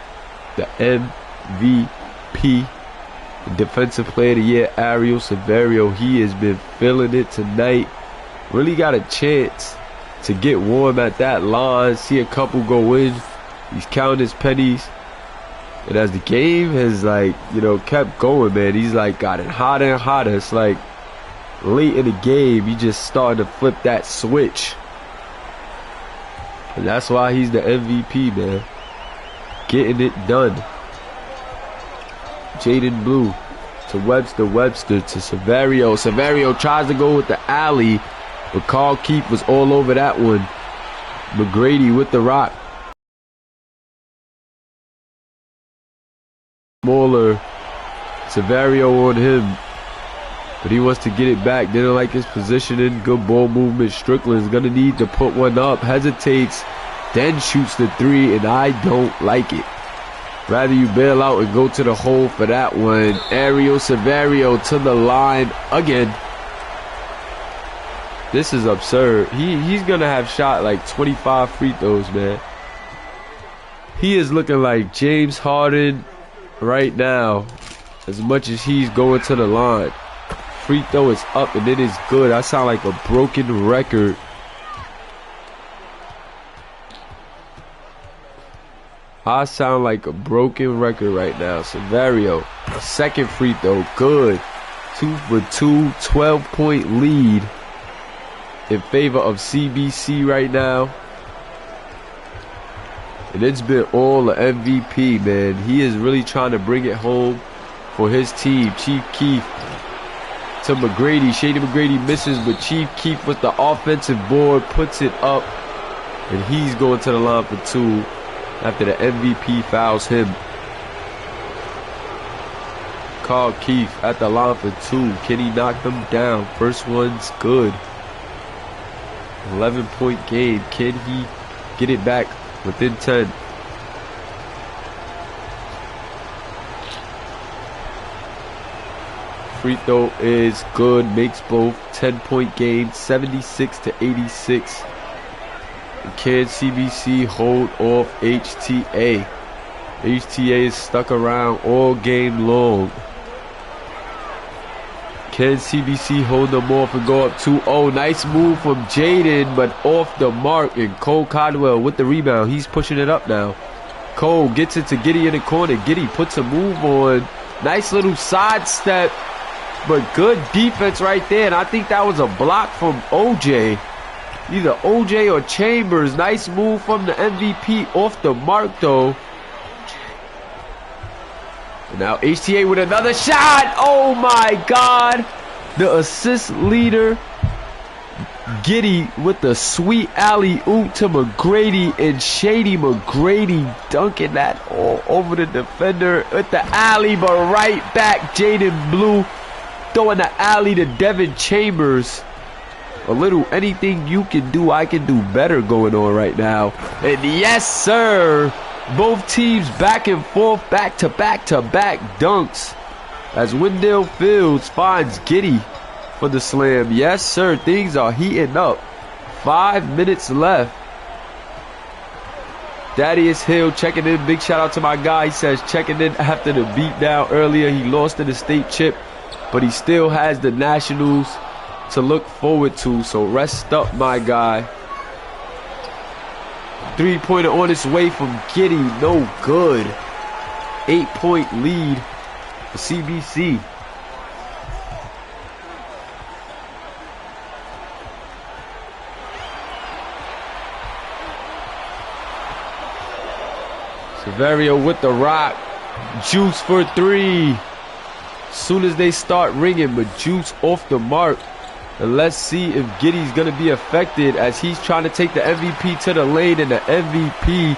the MVP. The Defensive Player of the Year, Ariel Severio. He has been feeling it tonight. Really got a chance to get warm at that line. See a couple go in. He's counting his pennies. And as the game has, like, you know, kept going, man, he's like gotten hotter and hotter. It's like late in the game, you just starting to flip that switch. And that's why he's the MVP, man. Getting it done. Jaden Blue to Webster. Webster to Severio. Severio tries to go with the alley, but Carl Keefe was all over that one. McGrady with the rock. Smaller. Severio on him. But he wants to get it back. Didn't like his positioning. Good ball movement. Strickland's going to need to put one up. Hesitates. Then shoots the three. And I don't like it. Rather you bail out and go to the hole for that one. Ariel Severio to the line again. This is absurd. He's going to have shot like 25 free throws, man. He is looking like James Harden right now, as much as he's going to the line. Free throw is up and it is good. I sound like a broken record. I sound like a broken record right now. Severio, second free throw, good. 2 for 2, 12-point lead in favor of CBC right now. And it's been all the MVP, man. He is really trying to bring it home for his team. Chief Keef to McGrady. Shady McGrady misses, but Chief Keef with the offensive board puts it up. And he's going to the line for 2 after the MVP fouls him. Carl Keefe at the line for 2. Can he knock them down? First one's good. 11-point game. Can he get it back within 10? Free throw is good. Makes both. 10-point game. 76-86. Can CBC hold off HTA? HTA is stuck around all game long. Can CBC hold them off and go up 2-0? Nice move from Jaden, but off the mark. And Cole Caldwell with the rebound. He's pushing it up now. Cole gets it to Giddey in the corner. Giddey puts a move on. Nice little sidestep, but good defense right there. And I think that was a block from OJ. Either OJ or Chambers. Nice move from the MVP off the mark, though. And now HTA with another shot. Oh, my God. The assist leader, Giddey, with the sweet alley-oop to McGrady. And Shady McGrady dunking that all over the defender with the alley. But right back, Jaden Blue throwing the alley to Devin Chambers. A little anything you can do, I can do better going on right now. And yes, sir. Both teams back and forth, back-to-back dunks. As Wendell Fields finds Giddey for the slam. Yes, sir. Things are heating up. 5 minutes left. Thaddeus Hill checking in. Big shout out to my guy. He says checking in after the beatdown earlier. He lost in the state chip, but he still has the Nationals to look forward to, so rest up, my guy. 3-pointer on its way from Giddey, no good. 8-point lead for CBC. Severio with the rock. Juice for 3. Soon as they start ringing, but Juice off the mark. And let's see if Giddey's going to be affected as he's trying to take the MVP to the lane, and the MVP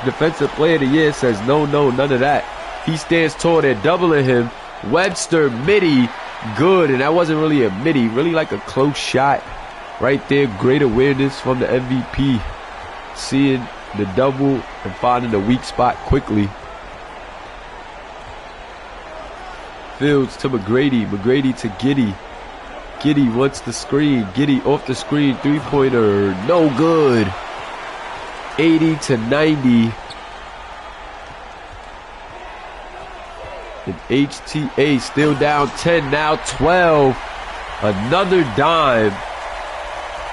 / Defensive Player of the Year says no, none of that. He stands tall. They're doubling him. Webster, midi, good. And that wasn't really a midi, really like a close shot right there. Great awareness from the MVP. Seeing the double and finding the weak spot quickly. Fields to McGrady. McGrady to Giddey. Giddey wants the screen. Giddey off the screen. 3-pointer. No good. 80-90. And HTA still down 10. Now 12. Another dime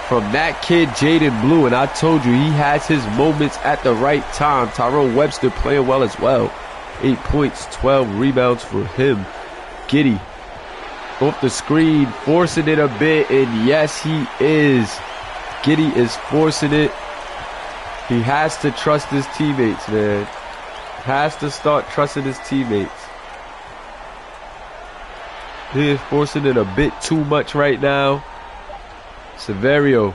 from that kid, Jaden Blue. And I told you, he has his moments at the right time. Tyrone Webster playing well as well. 8 points, 12 rebounds for him. Giddey off the screen, forcing it a bit. And yes, he is. Giddey is forcing it. He has to trust his teammates, man. Has to start trusting his teammates. He is forcing it a bit too much right now. Severio.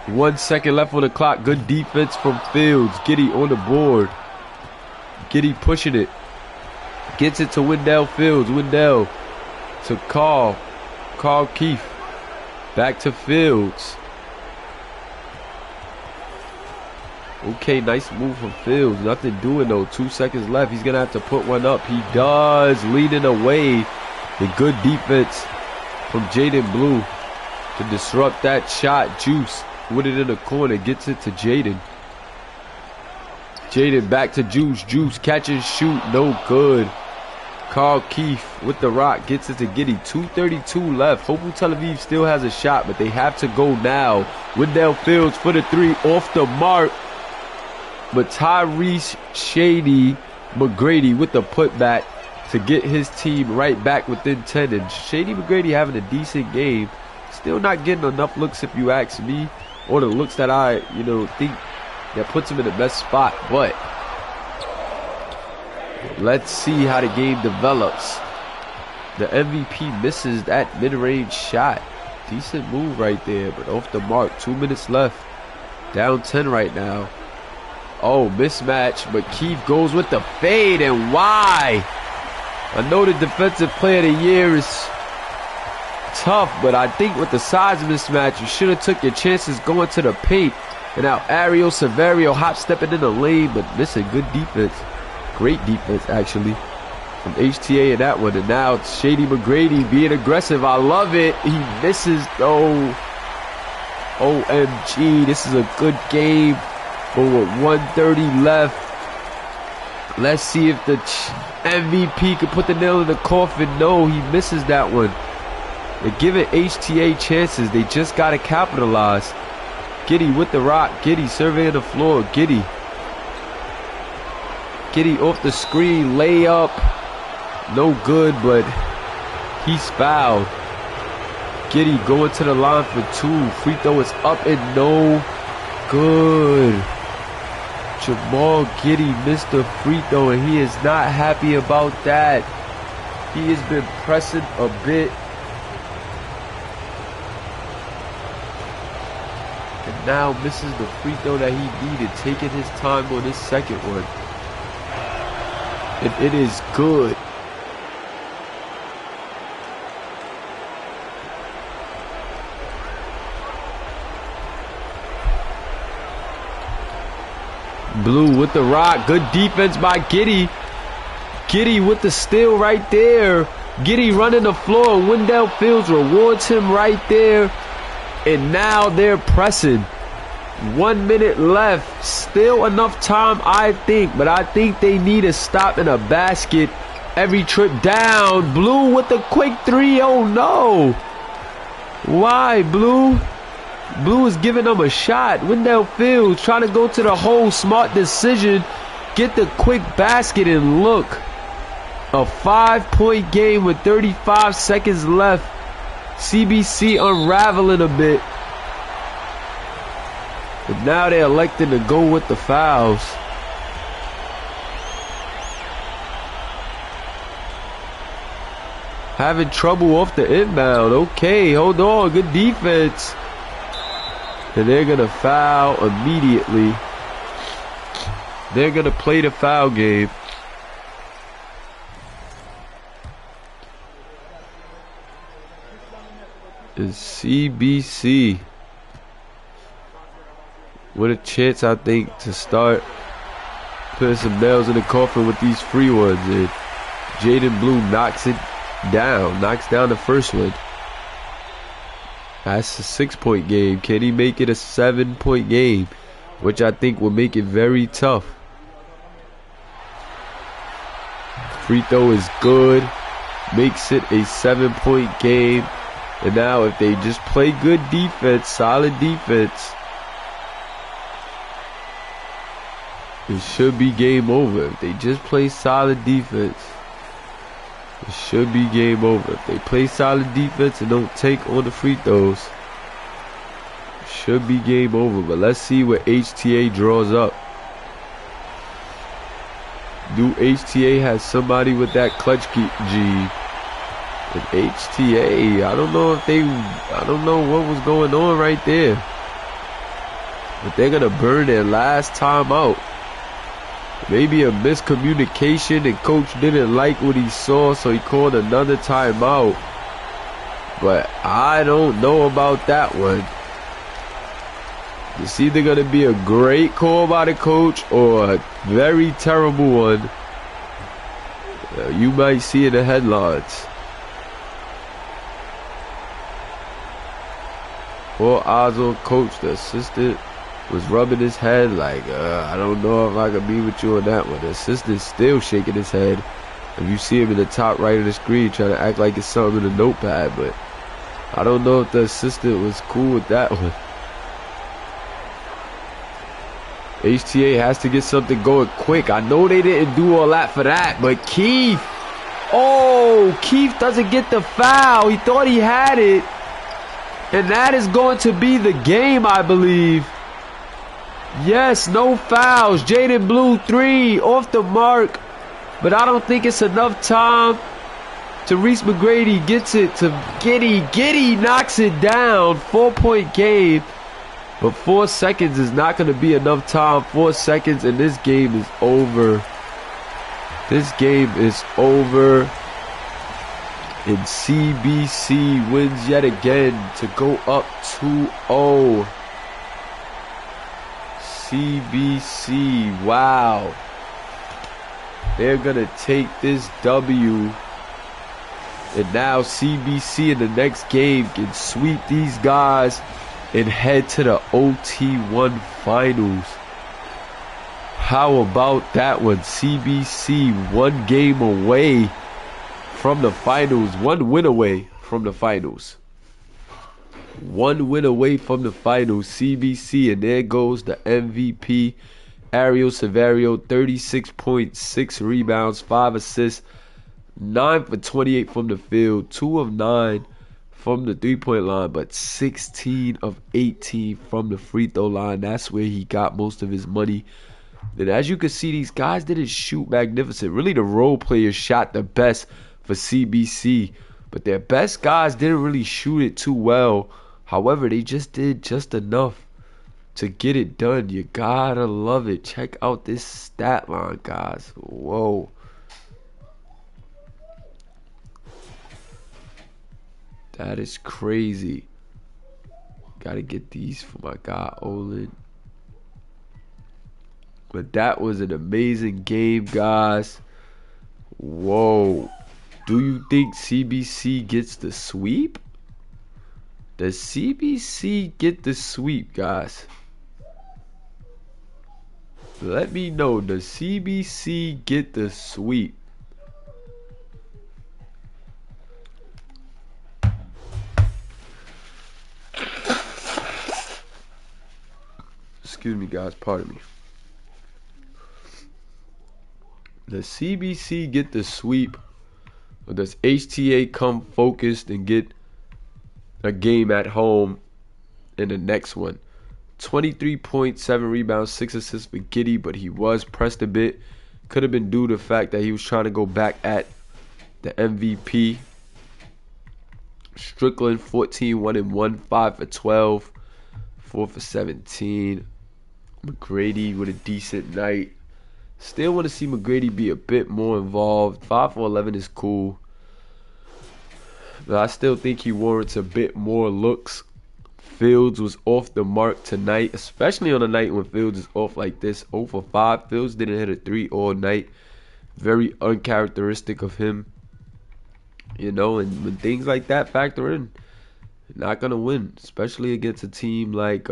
1 second left on the clock. Good defense from Fields. Giddey on the board. Giddey pushing it. Gets it to Wendell Fields. Wendell to Carl. Carl Keefe. Back to Fields. Okay, nice move from Fields. Nothing doing though. 2 seconds left. He's going to have to put one up. He does. Leading away. The good defense from Jaden Blue to disrupt that shot. Juice with it in the corner. Gets it to Jaden. Jaden back to Juice. Juice catch and shoot. No good. Carl Keefe with the rock. Gets it to Giddey. 2:32 left. Hopefully Tel Aviv still has a shot, but they have to go now. Wendell Fields for the three. Off the mark. But Tyrese Shady McGrady with the putback to get his team right back within 10. And Shady McGrady having a decent game. Still not getting enough looks if you ask me. Or the looks that I, think that puts him in the best spot. But let's see how the game develops. The MVP misses that mid-range shot. Decent move right there, but off the mark. 2 minutes left. Down 10 right now. Oh, mismatch, but Keefe goes with the fade, and why? I know the defensive player of the year is tough, but I think with the size mismatch, you should have took your chances going to the paint. And now Ariel Severio hop stepping in the lane, but missing. Good defense. Great defense, actually, from HTA in that one. And now it's Shady McGrady being aggressive. I love it. He misses, though. OMG, this is a good game. But with 1:30 left, let's see if the MVP can put the nail in the coffin. No, he misses that one. They're giving HTA chances. They just got to capitalize. Giddey with the rock. Giddey surveying the floor. Giddey off the screen. Layup. No good, but he's fouled. Giddey going to the line for two. Free throw is up and no good. Jamal Giddey missed the free throw, and he is not happy about that. He has been pressing a bit. And now misses the free throw that he needed, taking his time on his second one. And it is good. Blue with the rock. Good defense by Giddey. Giddey with the steal right there. Giddey running the floor. Wendell Fields rewards him right there. And now they're pressing. 1 minute left. Still enough time, I think. But I think they need a stop in a basket every trip down. Blue with the quick three. Oh, no. Why, Blue? Blue is giving them a shot. Wendell Fields trying to go to the hole. Smart decision. Get the quick basket and look. A 5-point game with 35 seconds left. CBC unraveling a bit. But now they're electing to go with the fouls. Having trouble off the inbound. Okay, hold on. Good defense. And they're going to foul immediately. They're going to play the foul game. It's CBC. What a chance, I think, to start putting some nails in the coffin with these free ones. And Jaden Blue knocks it down. Knocks down the first one. That's a 6-point game. Can he make it a 7-point game? Which I think will make it very tough. Free throw is good. Makes it a 7-point game. And now if they just play good defense, solid defense, it should be game over. If they just play solid defense, it should be game over. If they play solid defense and don't take on the free throws, it should be game over. But let's see what HTA draws up. Do HTA has somebody with that clutch G? And HTA, I don't know what was going on right there. But they're gonna burn their last time out. Maybe a miscommunication and coach didn't like what he saw, so he called another timeout. But I don't know about that one. It's either going to be a great call by the coach or a very terrible one. You might see in the headlines. All eyes on coach. The assistant was rubbing his head like, I don't know if I can be with you on that one. The assistant's still shaking his head. If you see him in the top right of the screen trying to act like it's something in a notepad, but I don't know if the assistant was cool with that one. HTA has to get something going quick. I know they didn't do all that for that, but Keith. Oh, Keith doesn't get the foul. He thought he had it. And that is going to be the game, I believe. Yes, no fouls. Jaden Blue 3 off the mark. But I don't think it's enough time. Therese McGrady gets it to Giddy. Giddy knocks it down. 4-point game. But 4 seconds is not going to be enough time. 4 seconds and this game is over. This game is over. And CBC wins yet again to go up 2-0. CBC, wow. They're going to take this W. And now CBC in the next game can sweep these guys and head to the OT1 finals. How about that one? CBC 1 game away from the finals. 1 win away from the finals. 1 win away from the finals. CBC, and there goes the MVP. Ariel Severio, 36.6 rebounds, 5 assists, 9 for 28 from the field, 2 of 9 from the 3-point line, but 16 of 18 from the free throw line. That's where he got most of his money. And as you can see, these guys didn't shoot magnificent. Really, the role players shot the best for CBC, but their best guys didn't really shoot it too well. However, they just did just enough to get it done. You gotta love it. Check out this stat line, guys. Whoa. That is crazy. Gotta get these for my guy Olin. But that was an amazing game, guys. Whoa. Do you think CBC gets the sweep? Does CBC get the sweep, guys? Let me know. Does CBC get the sweep? Excuse me, guys. Pardon me. Does CBC get the sweep? Or does HTA come focused and get a game at home in the next one? 23.7 rebounds, 6 assists for Giddy, but he was pressed a bit. Could have been due to the fact that he was trying to go back at the MVP. Strickland, 14, 1-1, 5 for 12, 4 for 17. McGrady with a decent night. Still want to see McGrady be a bit more involved. 5 for 11 is cool, but I still think he warrants a bit more looks. Fields was off the mark tonight, especially on a night when Fields is off like this. 0 for 5. Fields didn't hit a 3 all night. Very uncharacteristic of him. You know, and when things like that factor in, you're not going to win, especially against a team like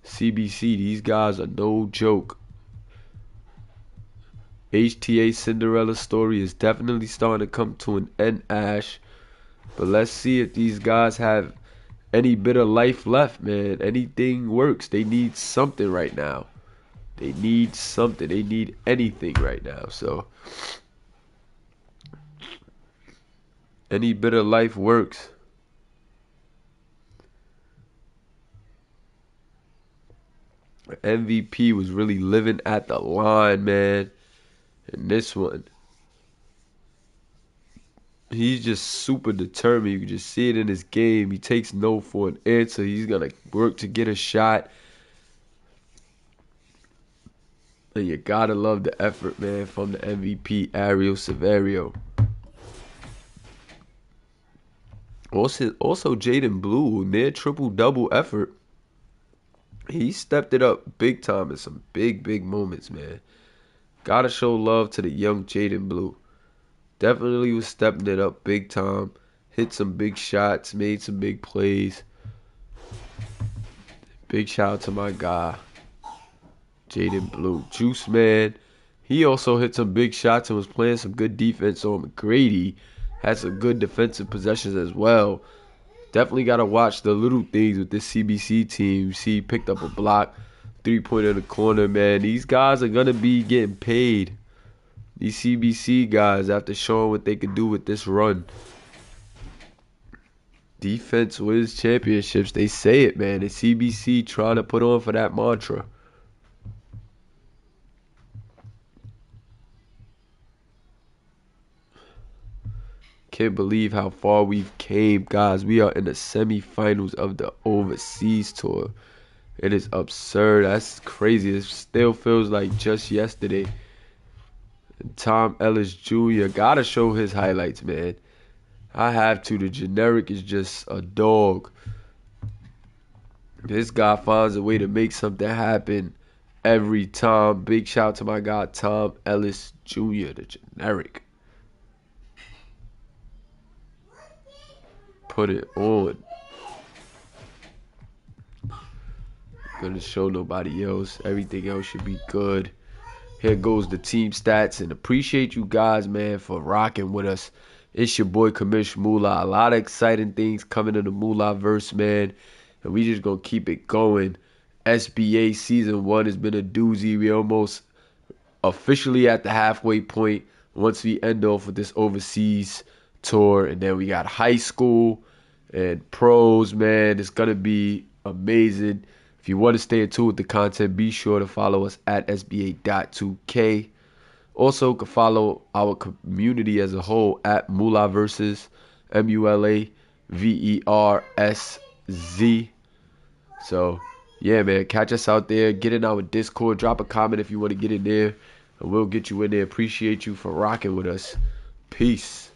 CBC. These guys are no joke. HTA Cinderella story is definitely starting to come to an end, Ash. But let's see if these guys have any bit of life left, man. Anything works. They need something right now. They need something. They need anything right now. So any bit of life works. MVP was really living at the line, man. And this one, he's just super determined. You can just see it in his game. He takes no for an answer. He's going to work to get a shot. And you got to love the effort, man, from the MVP, Ariel Severio. Also Jaden Blue, near triple-double effort. He stepped it up big time in some big moments, man. Gotta show love to the young Jaden Blue. Definitely was stepping it up big time. Hit some big shots, made some big plays. Big shout out to my guy, Jaden Blue. Juice, man. He also hit some big shots and was playing some good defense on McGrady. Had some good defensive possessions as well. Definitely got to watch the little things with this CBC team. You see, he picked up a block, 3-pointer in the corner, man. These guys are going to be getting paid. These CBC guys, after showing what they could do with this run. Defense wins championships. They say it, man. The CBC trying to put on for that mantra. Can't believe how far we've came, guys. We are in the semifinals of the overseas tour. It is absurd. That's crazy. It still feels like just yesterday. And Tom Ellis Jr. gotta show his highlights, man. I have to. The generic is just a dog. This guy finds a way to make something happen every time. Big shout out to my guy Tom Ellis Jr., the generic. Put it on. Gonna show nobody else. Everything else should be good. Here goes the team stats, and appreciate you guys, man, for rocking with us. It's your boy Kamish Mula. A lot of exciting things coming in the Mulaverse, man, and we just gonna keep it going. SBA season 1 has been a doozy. We almost officially at the halfway point once we end off with this overseas tour, and then we got high school and pros, man. It's gonna be amazing. If you want to stay in tune with the content, be sure to follow us at SBA.2K. Also, can follow our community as a whole at Mulaverses, MULAVERSZ. So, yeah, man, catch us out there. Get in our Discord. Drop a comment if you want to get in there, and we'll get you in there. Appreciate you for rocking with us. Peace.